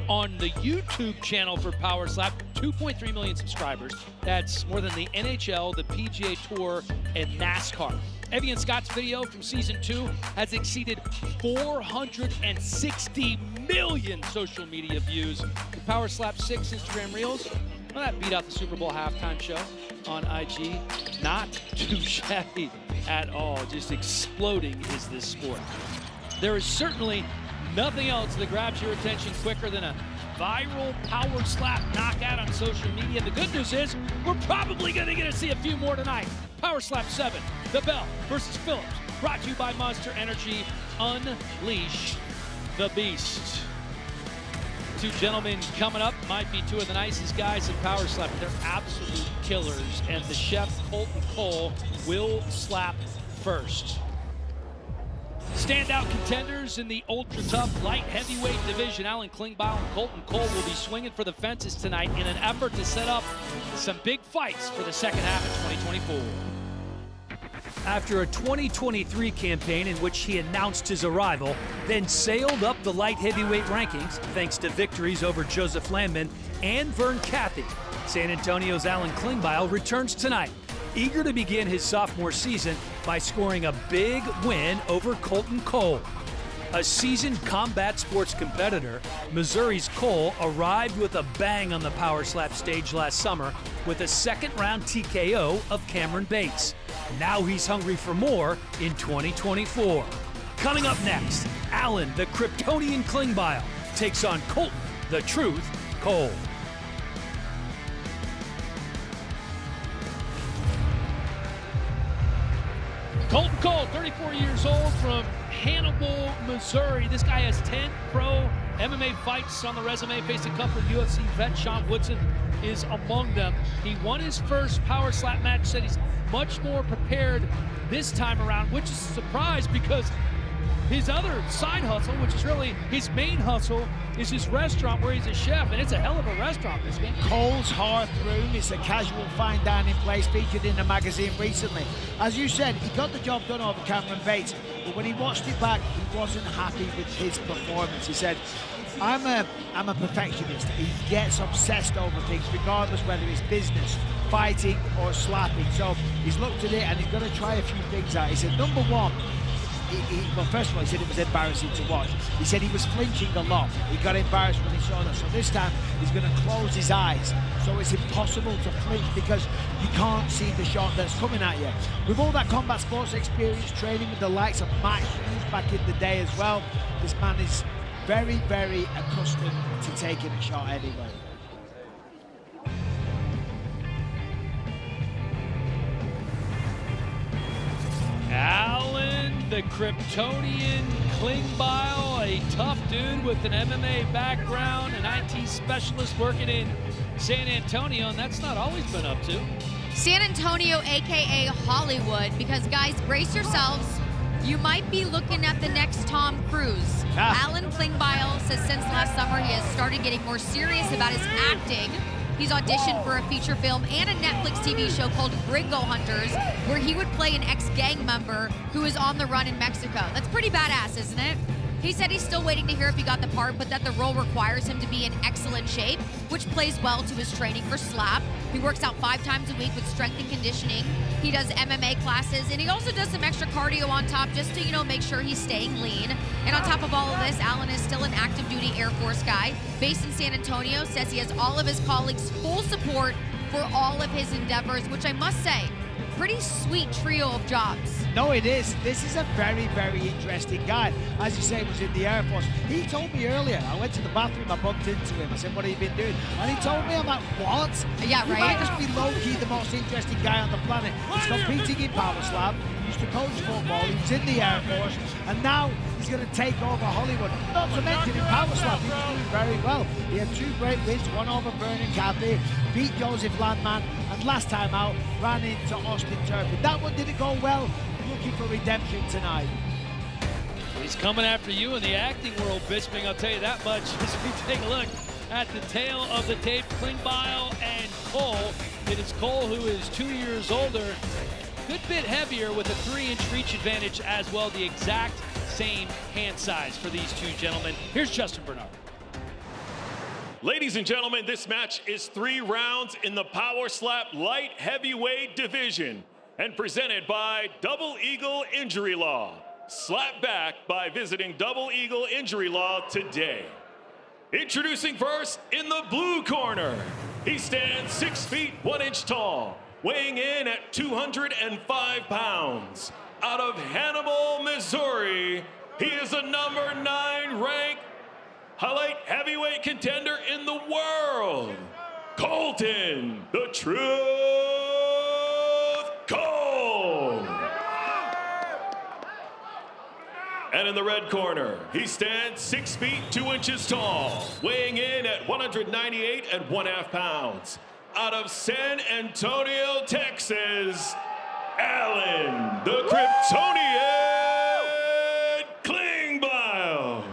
On the YouTube channel for Power Slap, 2.3 million subscribers. That's more than the NHL, the PGA Tour, and NASCAR. Evie and Scott's video from season 2 has exceeded 460 million social media views. The Power Slap 6 Instagram Reels, well, that beat out the Super Bowl halftime show on IG. Not too shabby at all. Just exploding is this sport. There is certainly nothing else that grabs your attention quicker than a viral Power Slap knockout on social media. The good news is we're probably going to get to see a few more tonight. Power Slap 7, The Bell versus Phillips. Brought to you by Monster Energy. Unleash the Beast. 2 gentlemen coming up might be 2 of the nicest guys in Power Slap. They're absolute killers, and the chef, Colton Cole, will slap first. Standout contenders in the ultra-tough light heavyweight division. Alan Klingbeil and Colton Cole will be swinging for the fences tonight in an effort to set up some big fights for the second half of 2024. After a 2023 campaign in which he announced his arrival, then sailed up the light heavyweight rankings thanks to victories over Joseph Landman and Vern Cathy, San Antonio's Alan Klingbeil returns tonight, eager to begin his sophomore season by scoring a big win over Colton Cole. A seasoned combat sports competitor, Missouri's Cole arrived with a bang on the Power Slap stage last summer with a second-round TKO of Cameron Bates. Now he's hungry for more in 2024. Coming up next, Alan, the Kryptonian Klingbeil, takes on Colton, the Truth, Cole.
Colton Cole, 34 years old, from Hannibal, Missouri. This guy has 10 pro MMA fights on the resume, faced a couple of UFC vets. Sean Woodson is among them. He won his first Power Slap match, said he's much more prepared this time around, which is a surprise because his other side hustle, which is really his main hustle, is his restaurant where he's a chef, and it's a hell of a restaurant, this game.
Cole's Hearth Room is a casual fine dining place featured in the magazine recently. As you said, he got the job done over Cameron Bates, but when he watched it back, he wasn't happy with his performance. He said, I'm a perfectionist. He gets obsessed over things, regardless whether it's business, fighting, or slapping. So he's looked at it and he's going to try a few things out. He said, number one, well, first of all, he said it was embarrassing to watch. He said he was flinching a lot. He got embarrassed when he saw that. So this time, he's going to close his eyes. So it's impossible to flinch because you can't see the shot that's coming at you. With all that combat sports experience, training with the likes of Matt Hughes back in the day as well, this man is very, very accustomed to taking a shot anyway.
Alan, the Kryptonian Klingbeil, a tough dude with an MMA background, an IT specialist working in San Antonio, and that's not all he's been up to.
San Antonio, aka Hollywood, because guys, brace yourselves. You might be looking at the next Tom Cruise. Alan Klingbeil says since last summer he has started getting more serious about his acting. He's auditioned for a feature film and a Netflix TV show called Gringo Hunters, where he would play an ex-gang member who is on the run in Mexico. That's pretty badass, isn't it? He said he's still waiting to hear if he got the part, but that the role requires him to be in excellent shape, which plays well to his training for Slap. He works out 5 times a week with strength and conditioning. He does MMA classes, and he also does some extra cardio on top just to, make sure he's staying lean. And on top of all of this, Alan is still an active duty Air Force guy based in San Antonio, says he has all of his colleagues' full support for all of his endeavors, which I must say, pretty sweet trio of jobs.
No, it is. This is a very, very interesting guy. As you say, was in the Air Force. He told me earlier, I went to the bathroom, I bumped into him. I said, what have you been doing? And he told me, I'm like, what?
Yeah,
You
right?
might just be low-key the most interesting guy on the planet. He's competing in Power Slam. He used to coach football. He was in the Air Force. And now he's going to take over Hollywood. Not to mention in Power Slam, he was doing very well. He had 2 great wins, one over Vernon Cathy, beat Joseph Landman, and last time out, ran into Austin Turpin. That one didn't go well. Looking for redemption tonight.
He's coming after you in the acting world, Bisping, I'll tell you that much. As we take a look at the tail of the tape, Klingbeil and Cole. It is Cole, who is 2 years older, good bit heavier with a 3-inch reach advantage as well, the exact same hand size for these two gentlemen. Here's Justin Bernard.
Ladies and gentlemen, this match is 3 rounds in the Power Slap light heavyweight division and presented by Double Eagle Injury Law. Slap back by visiting Double Eagle Injury Law today. Introducing first in the blue corner. He stands 6 feet 1 inch tall, weighing in at 205 pounds. Out of Hannibal, Missouri, he is a number 9 ranked light heavyweight contender in the world, Colton, the Truth Cole. And in the red corner, he stands 6 feet 2 inches tall, weighing in at 198 1/2 pounds. Out of San Antonio, Texas, Alan, the Kryptonian Klingbeil.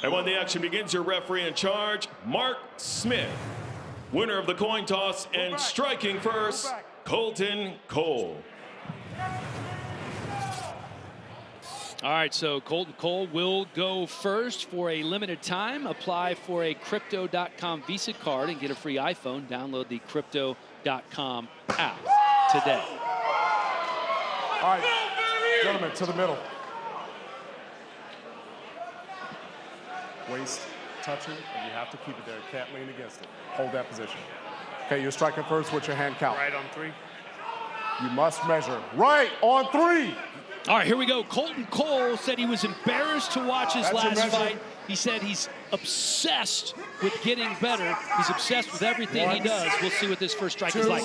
And when the action begins, your referee in charge, Mark Smith. Winner of the coin toss and striking first, Colton Cole.
All right, so Colton Cole will go first for a limited time. Apply for a Crypto.com Visa card and get a free iPhone. Download the Crypto.com app today.
All right, gentlemen, to the middle. Waist touching, and you have to keep it there. Can't lean against it. Hold that position. Okay, you're striking first with your hand count.
Right on 3.
You must measure. Right on 3.
All right, here we go. Colton Cole said he was embarrassed to watch his last fight. He said he's obsessed with getting better. He's obsessed with everything he does. We'll see what this first strike is like.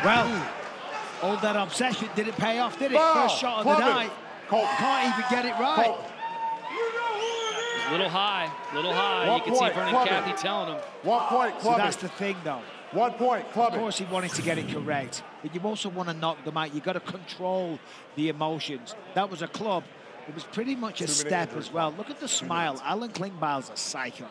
Well, all that obsession didn't pay off, did it? First shot of the night. Can't even get it right.
A little high, You can see Vernon Cathy telling him.
1 point,
So that's the thing, though.
1 point, club.
Of course, he wanted to get it correct, but you also want to knock them out. You got to control the emotions. That was a club. It was pretty much a step as well. Look at the smile. Alan Klingbeil's a psycho.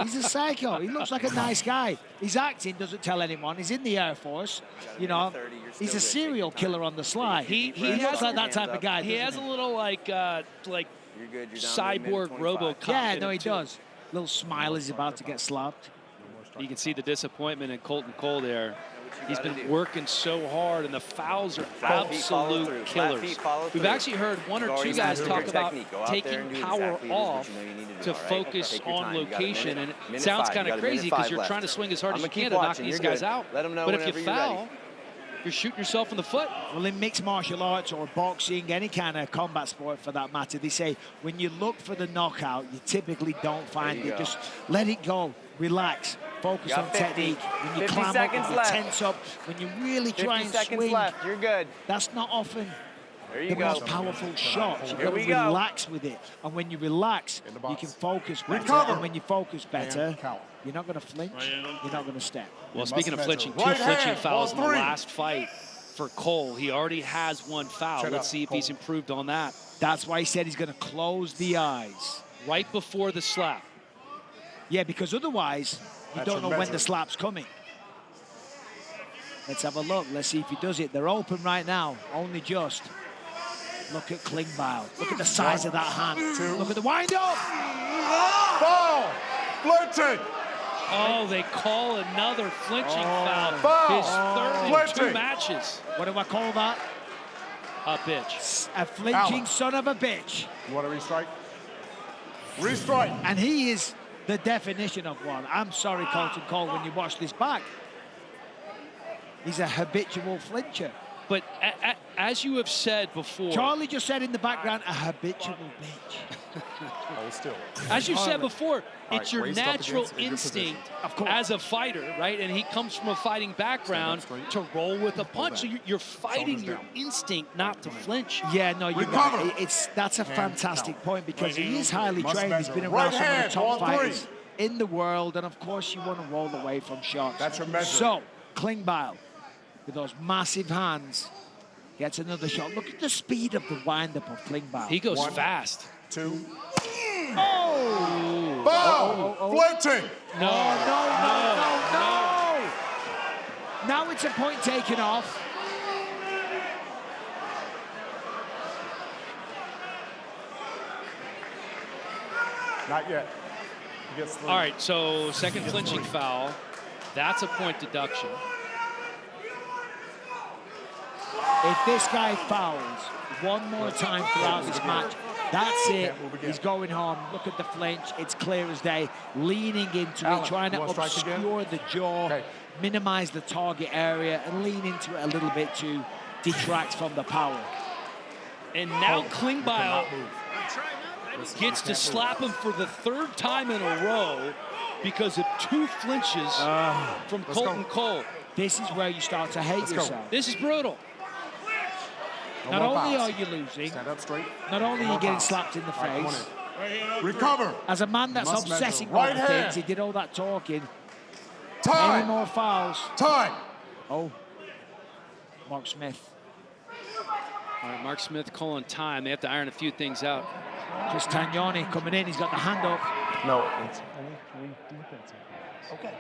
He's a psycho. He looks like a nice guy. His acting doesn't tell anyone. He's in the Air Force. You know, he's a serial killer on the sly. He looks like that type of guy.
He has a little like cyborg RoboCop.
Yeah, no, he does. Little smile as he's about to get slapped.
You can see the disappointment in Colton Cole there. He's been working so hard, and the fouls are absolute killers. We've actually heard 1 or 2 guys talk about taking power off to focus on location, and it sounds kind of crazy because you're trying to swing as hard as you can to knock these guys out. But if you foul, you're shooting yourself in the foot.
Well, in mixed martial arts or boxing, any kind of combat sport for that matter, they say when you look for the knockout, you typically don't find it. Just let it go, relax, focus on technique. When you climb up, when you tense up, when you really try and swing,
You're good.
That's not often
the
most powerful shots. You've got to relax with it. And when you relax, you can focus better. And when you focus better, you're not going to flinch, you're not going to step.
Well, speaking of flinching, 2 flinching fouls in the last fight for Cole. He already has 1 foul. Let's see if he's improved on that.
That's why he said he's going to close the eyes.
Right before the slap.
Yeah, because otherwise, you don't know when the slap's coming. Let's have a look. Let's see if he does it. They're open right now, only just. Look at Klingbeil. Look at the size of that hand. Look at the wind-up.
Foul! Flinching!
Oh, they call another flinching foul. His third in 2 matches.
What do I call that?
A bitch.
A flinching son of a bitch.
You want to restrike? Restrike.
And he is the definition of one. I'm sorry, Colton Cole, when you watch this back. He's a habitual flincher.
But as you have said before...
Charlie just said in the background, a habitual bitch.
Hold still.
As you said before, it's
right,
your
waist up
natural
against your
instinct
position.
as a fighter, right? And he comes from a fighting background to roll with a punch. So you're fighting your instinct not to flinch.
Yeah, no, you're right. That's a fantastic point because he is highly trained. He's been around some of the top fighters in the world. And, of course, you want to roll away from shots.
That's your measure.
So, Klingbeil, with those massive hands, gets another shot. Look at the speed of the wind-up of Klingbeil.
He goes fast.
2.
Oh!
Boom! Flinching!
No. Now it's a point taken off.
Not yet. He gets 3.
All right, so second flinching foul. That's a point deduction.
If this guy fouls one more time throughout this match, that's it. He's going home. Look at the flinch. It's clear as day. Leaning into it, trying to obscure the jaw, minimize the target area, and lean into it a little bit to detract from the power.
And now Klingbeil gets to slap him for the 3rd time in a row because of 2 flinches from Colton Cole.
This is where you start to hate yourself.
This is brutal.
Not only are you losing,
Stand up straight.
not only are you getting slapped in the face.
Recover.
As a man that's obsessing
right
over things, he did all that talking.
Time.
Any more fouls?
Time.
Oh, Mark Smith.
All right, Mark Smith calling time. They have to iron a few things out.
Just Tagnani coming in. He's got the hand up.
No. It's only 3 defensive fouls. Okay.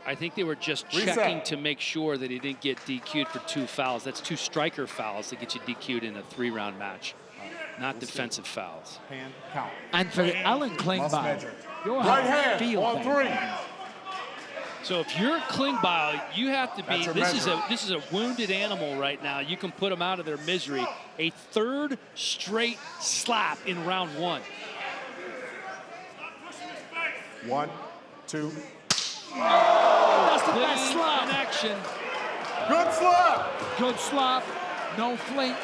I think they were just checking to make sure that he didn't get DQ'd for 2 fouls. That's 2 striker fouls that get you DQ'd in a 3-round match, not defensive fouls.
Hand count.
And for Alan Klingbeil, you're
right hand
field
on 3.
So if you're Klingbeil, you have to be. This is a wounded animal right now. You can put them out of their misery. A 3rd straight slap in round 1.
1, 2.
That's the best slap.
Connection.
Good slap.
Good slap. No flinch.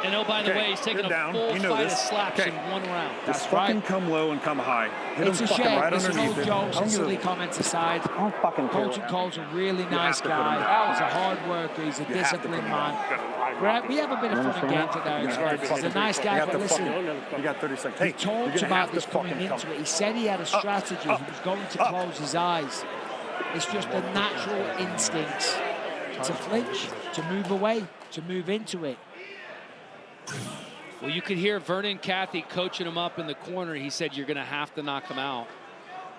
And oh, by the way, he's taking a full fight of slaps in 1 round.
Just fucking come low and come high. Hit
It's
him
a
fucking
shame.
right
This is
underneath
no
it.
jokes and silly comments aside. Colton Cole's a really nice guy. He's a hard worker. He's a disciplined man. We have a bit of fun and games at our expense. He's a nice guy, but listen,
You got 30 seconds.
he talked about this coming into it. He said he had a strategy. He was going to close his eyes. It's just a natural instinct to flinch, to move away, to move into it.
Well, you could hear Vernon Cathy coaching him up in the corner. He said, you're going to have to knock him out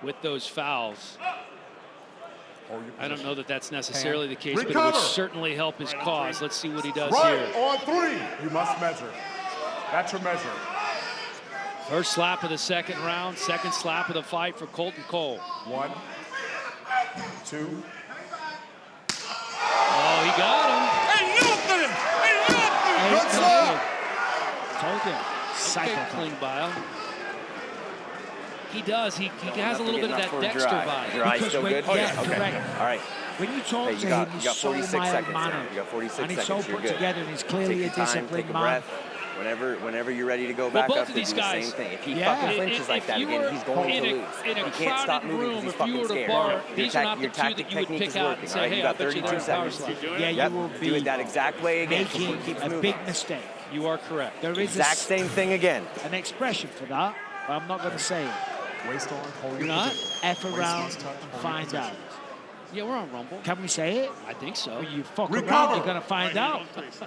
with those fouls. I don't know that that's necessarily the case, but it would certainly help his cause. Let's see what he does here.
On 3. You must measure. That's your measure.
First slap of the 2nd round, 2nd slap of the fight for Colton Cole.
1, 2.
Oh, he got him.
Ain't nothing. Ain't nothing. Good slap.
Told you.
Psycho Klingbeil. He does. He has a little bit of that Dexter vibe.
Your eyes still good?
Yeah,
Okay.
correct.
All right.
When you talk to him, he's so mild-mannered.
You got 46
and he's
seconds.
so
You're
put
good.
together, and he's clearly
Take
a
your time,
disciplined
take a
man.
breath. Whenever you're ready to go back
both
up,
of
to
these
do the
guys,
same thing. If he
yeah.
fucking flinches like that again, he's going to lose.
In a
He can't stop
crowded
moving
room,
because he's
if you
fucking
were to
scared.
bar, these are not the
Your
2 that
tactic
you would
technique
pick
is
out
working.
and
All
say,
right,
hey,
you
I
got
bet you
32
they're power
seconds.
slap.
Yeah,
Yep.
you will
Do
be
it that exact way again.
making
Keeps
a
moving.
big mistake.
You are correct.
There is
Exact same thing again.
an expression for that, but I'm not going to say it.
Waist on, hold your
not?
position.
F
Waist
around
must touch,
and
hold
find
your
out.
Yeah, we're on Rumble.
Can we say it?
I think so.
Well, you fuck
Recover.
around, you're going to find out.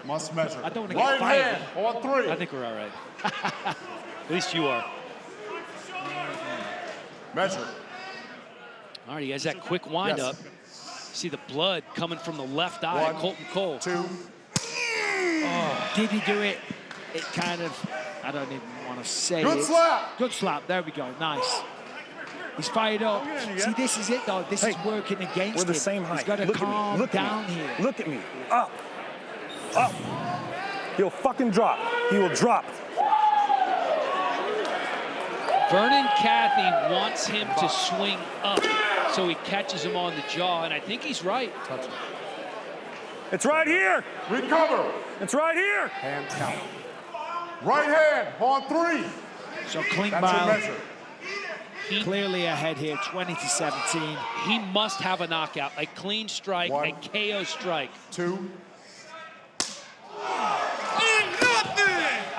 Must measure.
I don't want to get
Right
fired.
hand on 3.
I think we're all right. At least you are.
Measure.
All right, he has that quick wind-up. See the blood coming from the left eye of
1,
Colton Cole.
2.
Oh, did he do it? It kind of, I don't even want to say
Good
it.
slap.
Good slap. There we go. Nice. He's fired up. See, this is it, though. This is working against
We're the
him.
same height.
He's got to
Look
calm
at me. Look
down
at me.
here.
Look at me. Up. Up. He'll fucking drop. He will drop.
Vernon Cathy wants him to swing up, so he catches him on the jaw, and I think he's right.
Touch it.
It's right here.
Recover.
It's right here.
Hand count. Right hand on 3.
So
That's your
Klingbeil
measure.
clearly ahead here, 20-17.
He must have a knockout, a clean strike,
1,
a KO strike.
2.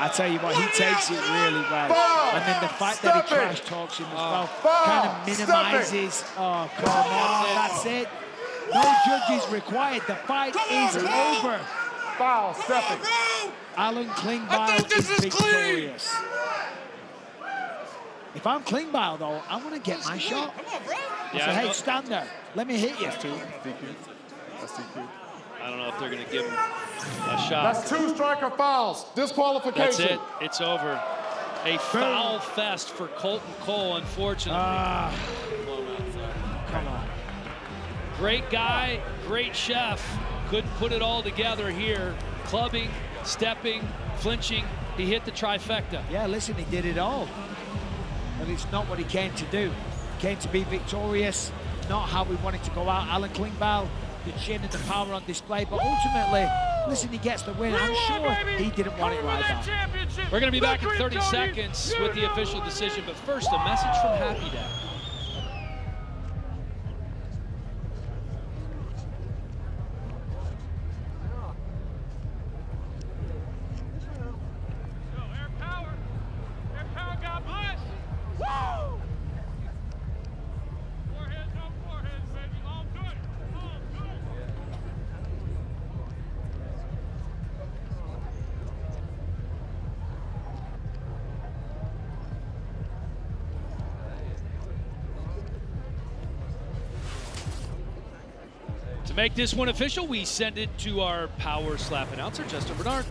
I tell you what, he takes it really well.
Ball.
And then the fact that he
Step it.
trash talks him as well
Ball.
kind of
Step it.
minimizes. Oh, come on, that's it. No judges required. The fight is over.
Foul. Stepping.
Alan Klingbeil is victorious. If I'm Klingbeil, though, I want to get my shot. I say, hey, stand there. Let me hit you.
That's DQ. That's DQ.
I don't know if they're going to give him a shot.
That's 2 striker fouls. Disqualification.
That's it. It's over. A foul fest for Colton Cole, unfortunately.
Come on.
Great guy, great chef. Couldn't put it all together here. Clubbing, stepping, flinching. He hit the trifecta.
Yeah, listen, he did it all. But it's not what he came to do. He came to be victorious, not how we wanted to go out. Alan Klingbeil, the chin and the power on display, but ultimately, listen, he gets the win. I'm sure he didn't want it like that.
We're going to be back in 30 seconds with the official decision, but first, a message from Happy Dad. To make this one official, we send it to our Power Slap announcer, Justin Bernard.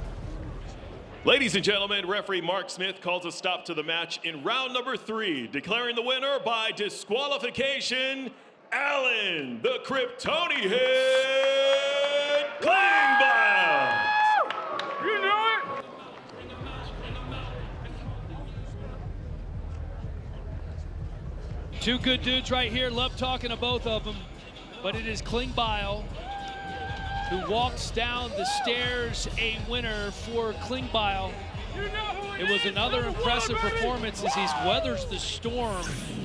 Ladies and gentlemen, referee Mark Smith calls a stop to the match in round number 3, declaring the winner by disqualification, Alan, the Kryptoni Head, Klingbeil. You know it.
Two good dudes right here. Love talking to both of them. But it is Klingbeil who walks down the stairs a winner for Klingbeil. It was another impressive performance as he's weathers the storm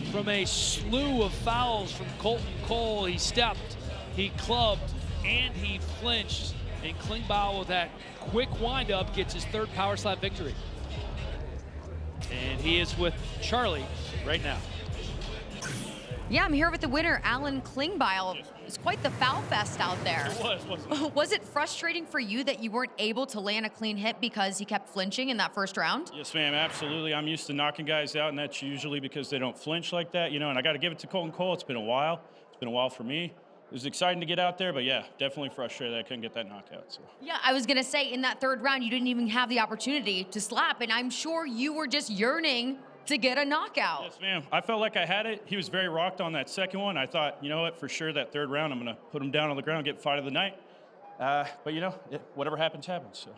from a slew of fouls from Colton Cole. He stepped, he clubbed, and he flinched. And Klingbeil with that quick windup gets his 3rd Power Slap victory. And he is with Charlie right now.
Yeah, I'm here with the winner, Alan Klingbeil. It's quite the foul fest out there.
It was.
Was it frustrating for you that you weren't able to land a clean hit because he kept flinching in that first round?
Yes, ma'am, absolutely. I'm used to knocking guys out, and that's usually because they don't flinch like that, you know, and I got to give it to Colton Cole. It's been a while. It's been a while for me. It was exciting to get out there, but yeah, definitely frustrated that I couldn't get that knockout. So.
Yeah, I was going to say, in that 3rd round, you didn't even have the opportunity to slap, and I'm sure you were just yearning to get a knockout.
Yes, ma'am. I felt like I had it. He was very rocked on that second one. I thought, you know what, for sure that 3rd round, I'm going to put him down on the ground, get fight of the night. But, you know, whatever happens, happens. So.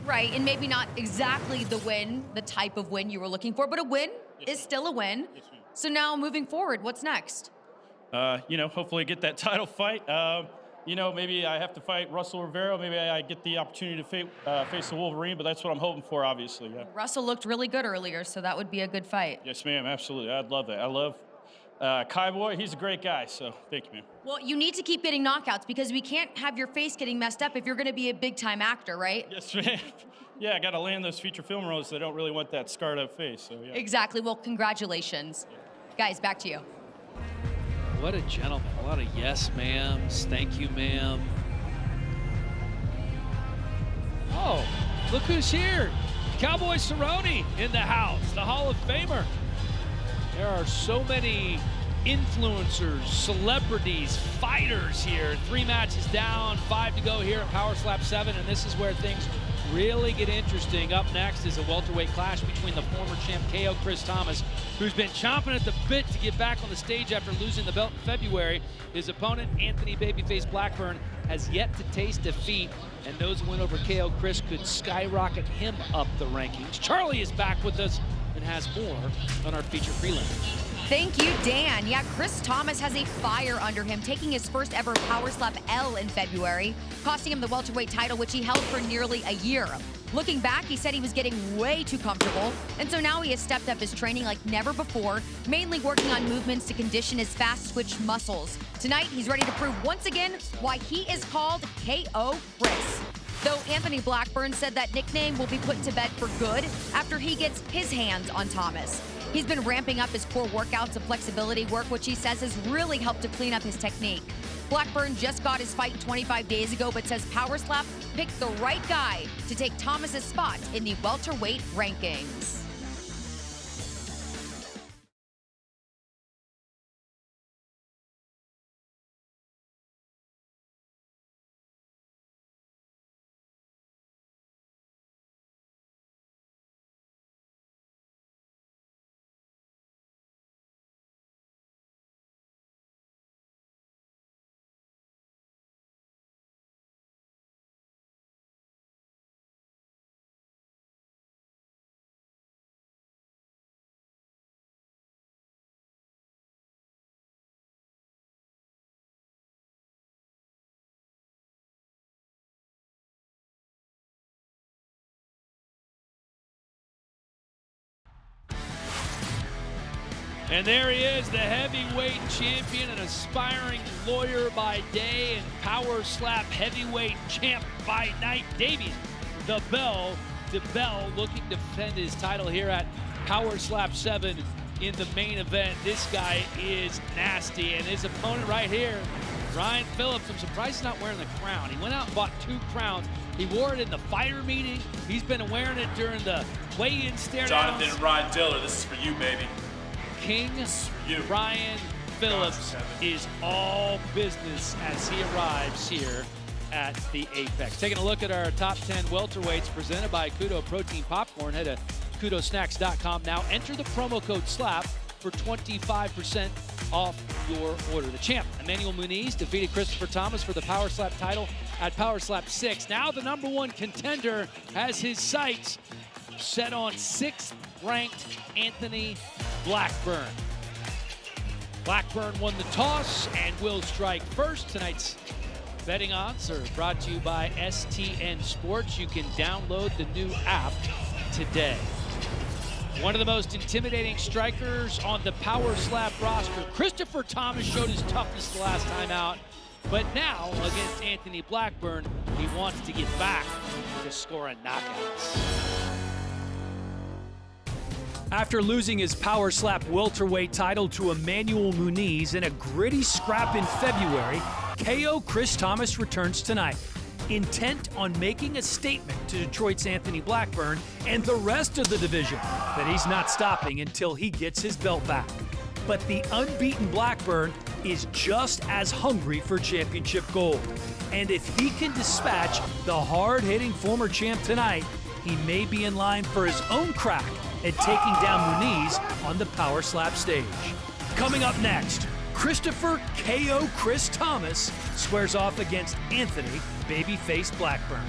Right, and maybe not exactly the win, the type of win you were looking for, but a win is still a win.
Yes, ma'am.
So now moving forward, what's next?
You know, hopefully get that title fight. You know, maybe I have to fight Russell Rivero. Maybe I get the opportunity to face the Wolverine, but that's what I'm hoping for, obviously. Yeah.
Russell looked really good earlier, so that would be a good fight.
Yes, ma'am, absolutely. I'd love that. I love Kai Boy. He's a great guy, so thank you, ma'am.
Well, you need to keep getting knockouts because we can't have your face getting messed up if you're going to be a big-time actor, right?
Yes, ma'am. Yeah, I got to land those feature film roles. They don't really want that scarred-up face, so yeah.
Exactly. Well, congratulations. Guys, back to you.
What a gentleman. A lot of yes, ma'ams. Thank you, ma'am. Oh, look who's here. Cowboy Cerrone in the house, the Hall of Famer. There are so many influencers, celebrities, fighters here. 3 matches down, 5 to go here at Power Slap 7, and this is where things really get interesting. Up next is a welterweight clash between the former champ KO Chris Thomas, who's been chomping at the bit to get back on the stage after losing the belt in February. His opponent, Anthony Babyface Blackburn, has yet to taste defeat and knows a win over KO Chris could skyrocket him up the rankings. Charlie is back with us and has more on our feature prelim.
Thank you, Dan. Yeah, Chris Thomas has a fire under him, taking his first ever Power Slap L in February, costing him the welterweight title, which he held for nearly a year. Looking back, he said he was getting way too comfortable, and so now he has stepped up his training like never before, mainly working on movements to condition his fast-twitch muscles. Tonight, he's ready to prove once again why he is called KO Chris. Though Anthony Blackburn said that nickname will be put to bed for good after he gets his hands on Thomas. He's been ramping up his core workouts and flexibility work, which he says has really helped to clean up his technique. Blackburn just got his fight 25 days ago, but says Power Slap picked the right guy to take Thomas's spot in the welterweight rankings.
And there he is, the heavyweight champion and aspiring lawyer by day and Power Slap heavyweight champ by night, Damian "The Bell" DeBell, looking to defend his title here at Power Slap 7 in the main event. This guy is nasty, and his opponent right here, Ryan Phillips, I'm surprised he's not wearing the crown. He went out and bought 2 crowns. He wore it in the fighter meeting. He's been wearing it during the weigh-in stare-downs.
Jonathan and Ryan Diller, this is for you, baby.
King Ryan Phillips is all business as he arrives here at the Apex. Taking a look at our top 10 welterweights presented by Kudo Protein Popcorn. Head to kudosnacks.com now. Enter the promo code SLAP for 25% off your order. The champ, Emmanuel Muniz, defeated Christopher Thomas for the Power Slap title at Power Slap 6. Now the #1 contender has his sights set on 6th-ranked Anthony Blackburn. Blackburn won the toss and will strike first. Tonight's betting odds are brought to you by STN Sports. You can download the new app today. One of the most intimidating strikers on the Power Slap roster. Christopher Thomas showed his toughness the last time out, but now against Anthony Blackburn, he wants to get back to scoring knockouts. After losing his Power Slap welterweight title to Emmanuel Muniz in a gritty scrap in February, KO Chris Thomas returns tonight, intent on making a statement to Detroit's Anthony Blackburn and the rest of the division that he's not stopping until he gets his belt back. But the unbeaten Blackburn is just as hungry for championship gold. And if he can dispatch the hard-hitting former champ tonight, he may be in line for his own crack at taking down Muniz on the Power Slap stage. Coming up next, Christopher KO Chris Thomas squares off against Anthony Babyface Blackburn.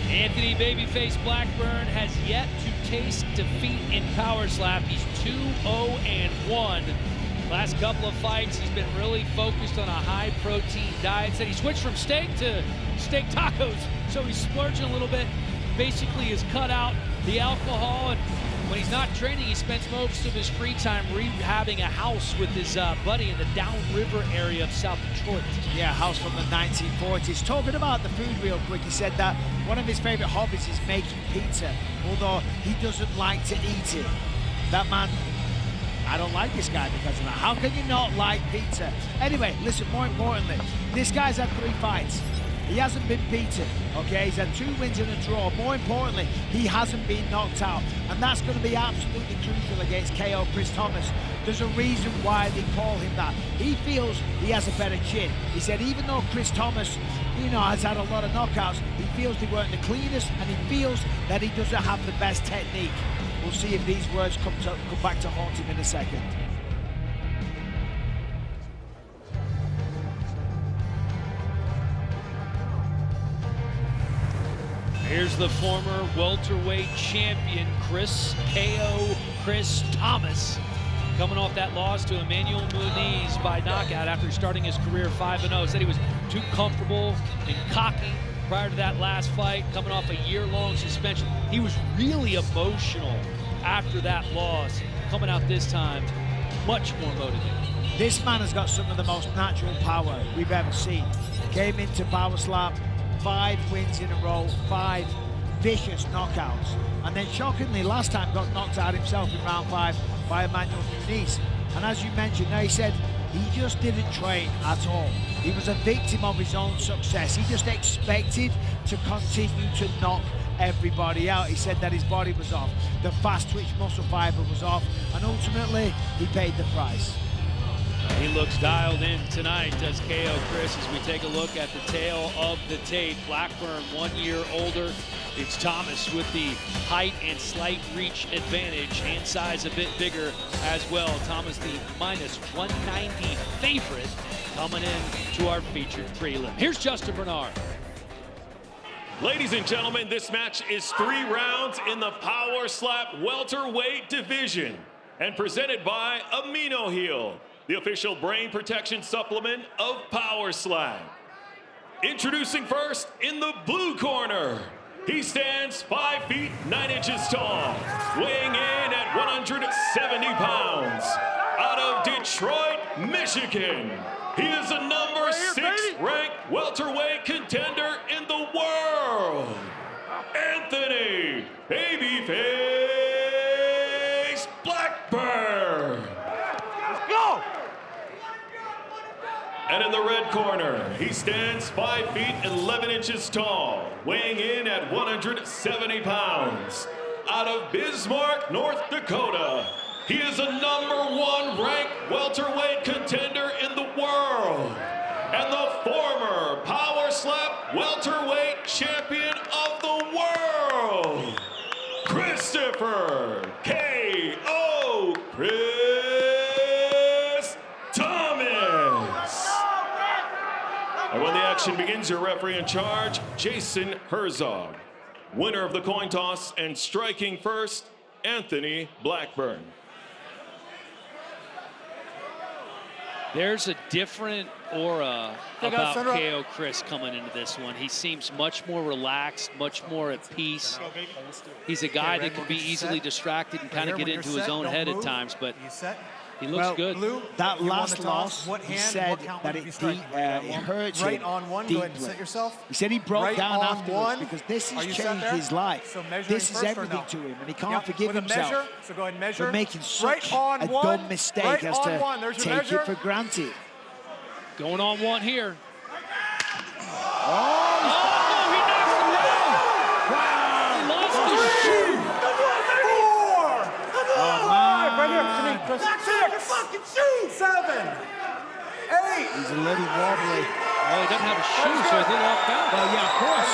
Anthony Babyface Blackburn has yet to taste defeat in Power Slap. He's 2-0-1. Last couple of fights, he's been really focused on a high-protein diet. Said he switched from steak to steak tacos, so he's splurging a little bit. Basically has cut out the alcohol, and when he's not training, he spends most of his free time rehabbing a house with his buddy in the downriver area of South Detroit.
Yeah, house from the 1940s. Talking about the food real quick, he said that one of his favorite hobbies is making pizza, although he doesn't like to eat it. That man, I don't like this guy because of that. How can you not like pizza? Anyway, listen, more importantly, this guy's had 3 fights. He hasn't been beaten, okay? He's had 2 wins and a draw. More importantly, he hasn't been knocked out. And that's going to be absolutely crucial against KO Chris Thomas. There's a reason why they call him that. He feels he has a better chin. He said even though Chris Thomas, has had a lot of knockouts, he feels they weren't the cleanest, and he feels that he doesn't have the best technique. We'll see if these words come back to haunt him in a second.
Here's the former welterweight champion, Chris Thomas, coming off that loss to Emmanuel Muniz by knockout after starting his career 5-0. Said he was too comfortable and cocky prior to that last fight, coming off a year-long suspension. He was really emotional after that loss. Coming out this time, much more motivated.
This man has got some of the most natural power we've ever seen. Came into Power Slap, 5 wins in a row, 5 vicious knockouts. And then shockingly, last time got knocked out himself in round 5 by Emmanuel Muniz. And as you mentioned, he said he just didn't train at all. He was a victim of his own success. He just expected to continue to knock everybody out. He said that his body was off, the fast twitch muscle fiber was off, and ultimately he paid the price.
He looks dialed in tonight, does KO Chris, as we take a look at the tail of the tape. Blackburn 1 year older. It's Thomas with the height and slight reach advantage, hand size a bit bigger as well. Thomas the -190 favorite coming in to our featured prelim. Here's Justin Bernard.
Ladies and gentlemen, this match is 3 rounds in the Power Slap welterweight division and presented by Amino Heal, the official brain protection supplement of Power Slap. Introducing first in the blue corner, he stands 5 feet 9 inches tall, weighing in at 170 pounds. Out of Detroit, Michigan, he is a number 6 ranked welterweight contender in the world, Anthony Babyface Blackburn.
Let's go!
And in the red corner, he stands 5 feet 11 inches tall, weighing in at 170 pounds. Out of Bismarck, North Dakota, he is a number 1 ranked welterweight contender in the world, and the former Power Slap welterweight champion of the world, Christopher K.O. Chris Thomas. And when the action begins, your referee in charge, Jason Herzog. Winner of the coin toss and striking first, Anthony Blackburn.
There's a different aura about KO Chris coming into this one. He seems much more relaxed, much more at peace. He's a guy that can be easily distracted and kind of get into his own head at times, but he looks good.
That last loss, he said that it hurts him deeply. He said he broke down afterwards because this has changed his life. This is everything to him, and he can't forgive himself for making such a dumb mistake as to take it for granted.
Going on 1 here.
Oh, he knocks him down! Wow!
He lost his shoe!
Right here, Chris. 6, 7, 8.
He's a little wobbly.
Well, he doesn't have a shoe, so he's a little off balance.
Well, yeah, of course.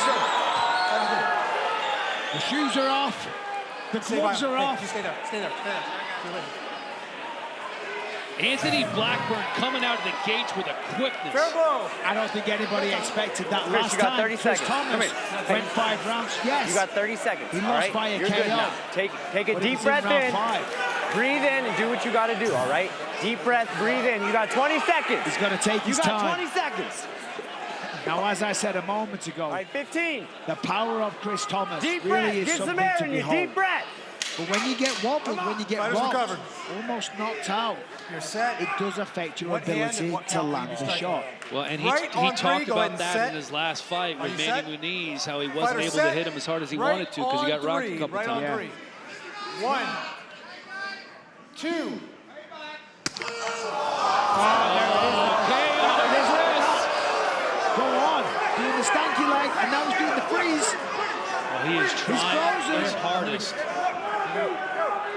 The shoes are off. The gloves are off.
Stay there.
Anthony Blackburn coming out of the gates with a quickness.
I don't think anybody expected that
Chris,
last
you got
time.
30
Chris
seconds.
Thomas went 5 rounds. Yes.
You got 30 seconds.
He lost by a
You're
KO.
good now. Take a
But
deep
he's
breath
round
in.
5.
Breathe in and do what you got to do, all right? Deep breath, breathe in. You got 20 seconds.
He's got to take his time.
You got 20 seconds.
Now, as I said a moment ago,
all right, 15.
The power of Chris Thomas
Deep
really
breath.
is
Get
something
some air
to
in you.
behold.
Deep breath.
But when you get wobbled, when you get rocked, almost knocked out,
You're set.
it does affect your ability to land the shot.
Well, and he talked about that in his last fight with Manny Muniz, how he wasn't able to hit him as hard as he wanted to because he got rocked a couple times.
Right on 3. 1, 2.
Go on, doing the stanky leg, and now he's doing the freeze.
Well, he is trying his hardest.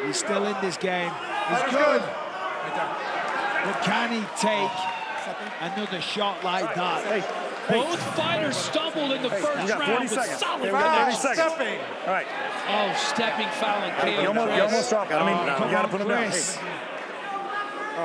He's still in this game. He's good. But can he take another shot like that?
Both fighters stumbled in the first
got 40
round with
seconds.
solid
Foul,
rounds.
Stepping.
All right.
Oh, stepping foul and KO.
You almost dropped it. I mean, you got to put him down.
Chris.
Hey.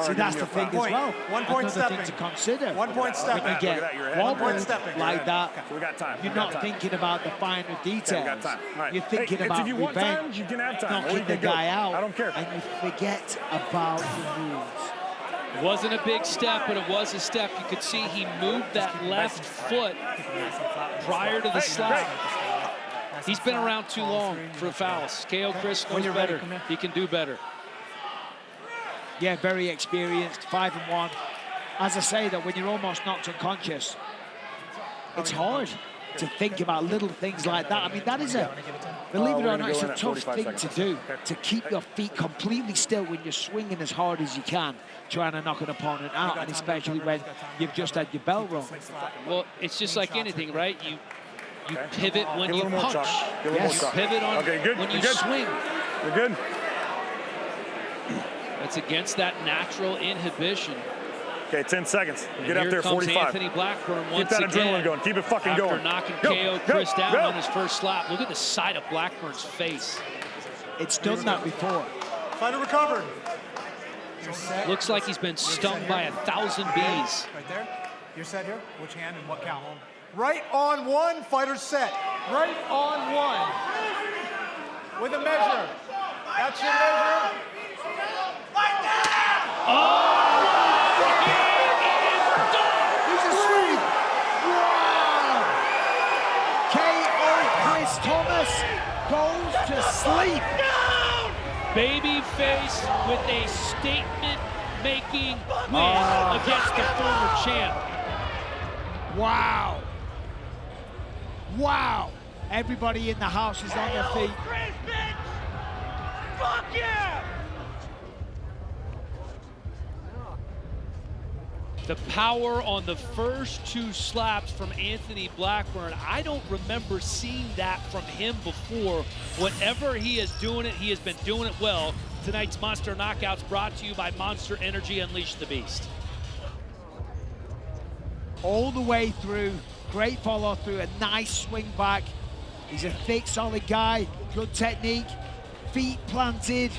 See, that's the thing as well.
1 point
Another
stepping.
thing to consider.
1 point stepping.
When you get wobbled
stepping.
like that,
So we got time.
you're not thinking about the finer details.
Yeah, we got time. All right.
You're thinking
Hey,
about
if you want
revenge,
time, you can have time. Or
knocking
you
the
can go.
guy out.
I don't care.
And you forget about the rules.
It wasn't a big step, but it was a step. You could see he moved that left foot prior to the slap. He's been around too long for fouls. KO Chris knows better. He can do better.
Yeah, very experienced, 5-1. As I say, that when you're almost knocked unconscious, it's hard to think about little things like that. I mean, that is believe it or not, it's a tough thing to do, to keep your feet completely still when you're swinging as hard as you can, trying to knock an opponent out, and especially when you've just had your bell rung.
Well, it's just like anything, right? You pivot when you punch.
Yes.
You pivot on when you swing.
You're good.
That's against that natural inhibition.
Okay, 10 seconds.
And
Get up
here
there,
comes
45.
Anthony Blackburn once
Keep that
again.
adrenaline going. Keep it fucking
After
going.
knocking
Go,
KO
go,
Chris down
go.
on his first slap. Look at the side of Blackburn's face.
It's done that before.
Fighter recovered.
Looks like he's been stung by 1,000 bees.
Right there. You're set here. Which hand and what count? Right on one. Fighter set. Right on one. With a measure. That's your measure.
Chris Thomas goes to sleep.
Babyface with a statement-making win against the former champ.
Wow. Wow. Everybody in the house is on their feet.
Fuck yeah!
The power on the first two slaps from Anthony Blackburn, I don't remember seeing that from him before. Whatever he is doing it, he has been doing it well. Tonight's Monster Knockouts brought to you by Monster Energy. Unleash the Beast.
All the way through, great follow through, a nice swing back. He's a thick, solid guy, good technique, feet planted.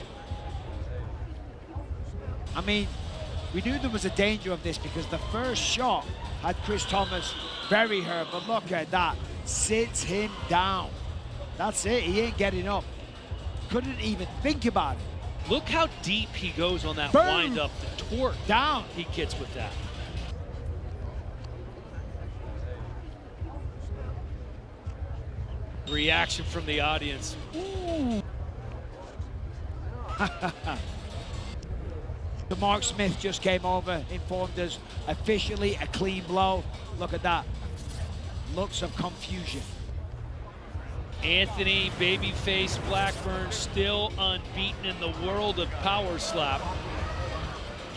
I mean, we knew there was a danger of this because the first shot had Chris Thomas very hurt, but look at that, sits him down. That's it, he ain't getting up. Couldn't even think about it.
Look how deep he goes on that
Boom.
wind up, the torque
down
he gets with that. Reaction from the audience.
Ooh. The Mark Smith just came over, informed us officially a clean blow. Look at that. Looks of confusion.
Anthony Babyface Blackburn still unbeaten in the world of power slap.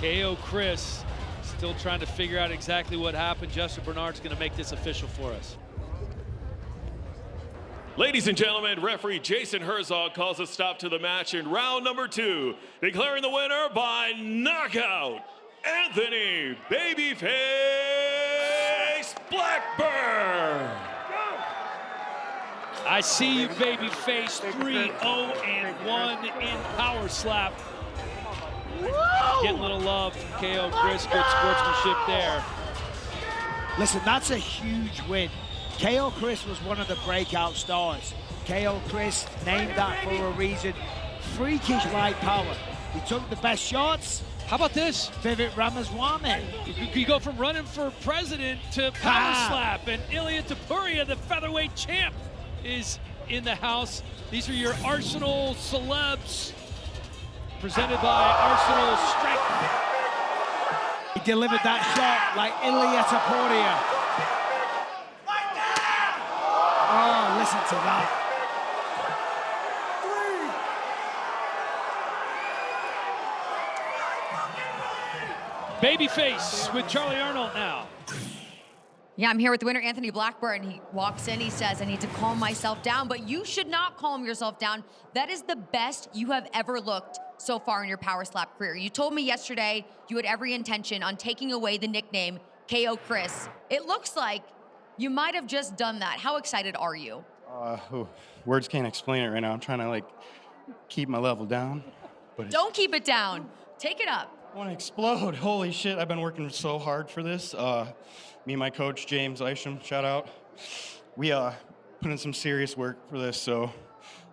KO Chris still trying to figure out exactly what happened. Justin Bernard's going to make this official for us.
Ladies and gentlemen, referee Jason Herzog calls a stop to the match in round number 2, declaring the winner by knockout, Anthony Babyface Blackburn.
I see you, Babyface, 3-0-1 in power slap. Getting a little love from KO Chris, good sportsmanship there.
Listen, that's a huge win. KO Chris was one of the breakout stars. KO Chris, named that for a reason. Freakish light power. He took the best shots.
How about this?
Vivek Ramaswamy.
You go from running for president to power slap, and Ilia Topuria, the featherweight champ, is in the house. These are your Arsenal celebs, presented by Arsenal Strength.
He delivered that shot like Ilia Topuria. Oh, listen to that.
Babyface with Charlie Arnold now.
Yeah, I'm here with the winner, Anthony Blackburn. He walks in, he says, I need to calm myself down, but you should not calm yourself down. That is the best you have ever looked so far in your power slap career. You told me yesterday you had every intention on taking away the nickname KO Chris. It looks like you might have just done that. How excited are you?
Words can't explain it right now. I'm trying to keep my level down. But
don't keep it down. Take it up.
I want to explode. Holy shit, I've been working so hard for this. Me and my coach, James Isham, shout out. We put in some serious work for this, so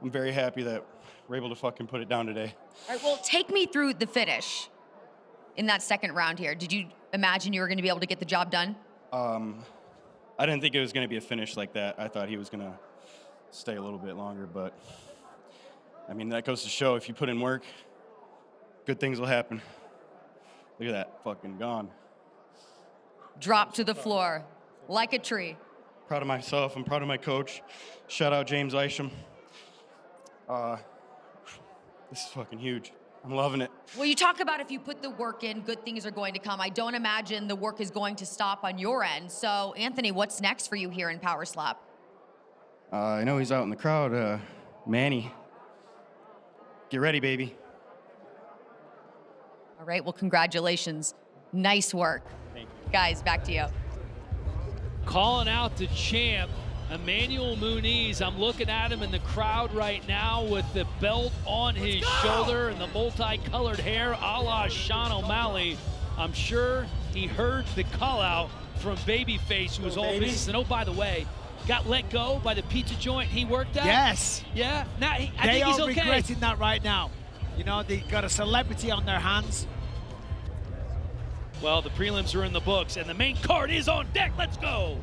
I'm very happy that we're able to fucking put it down today.
All right, well, take me through the finish in that second round here. Did you imagine you were going to be able to get the job done?
I didn't think it was going to be a finish like that. I thought he was going to stay a little bit longer, but I mean, that goes to show if you put in work, good things will happen. Look at that, fucking gone.
Drop to the floor like a tree.
Proud of myself. I'm proud of my coach. Shout out James Isham. This is fucking huge. I'm loving it.
Well, you talk about if you put the work in, good things are going to come. I don't imagine the work is going to stop on your end. So, Anthony, what's next for you here in Power Slap?
I know he's out in the crowd. Manny, get ready, baby.
All right, well, congratulations. Nice work.
Thank you.
Guys, back to you.
Calling out the champ, Emmanuel Muniz. I'm looking at him in the crowd right now with the belt on his shoulder and the multicolored hair a la Sean O'Malley. I'm sure he heard the call out from Babyface, who was all business. And oh, by the way, got let go by the pizza joint he worked at.
Yes.
Yeah. Now, I
They
think he's
are
okay.
regretting that right now. You know, they got a celebrity on their hands.
Well, the prelims are in the books, and the main card is on deck. Let's go.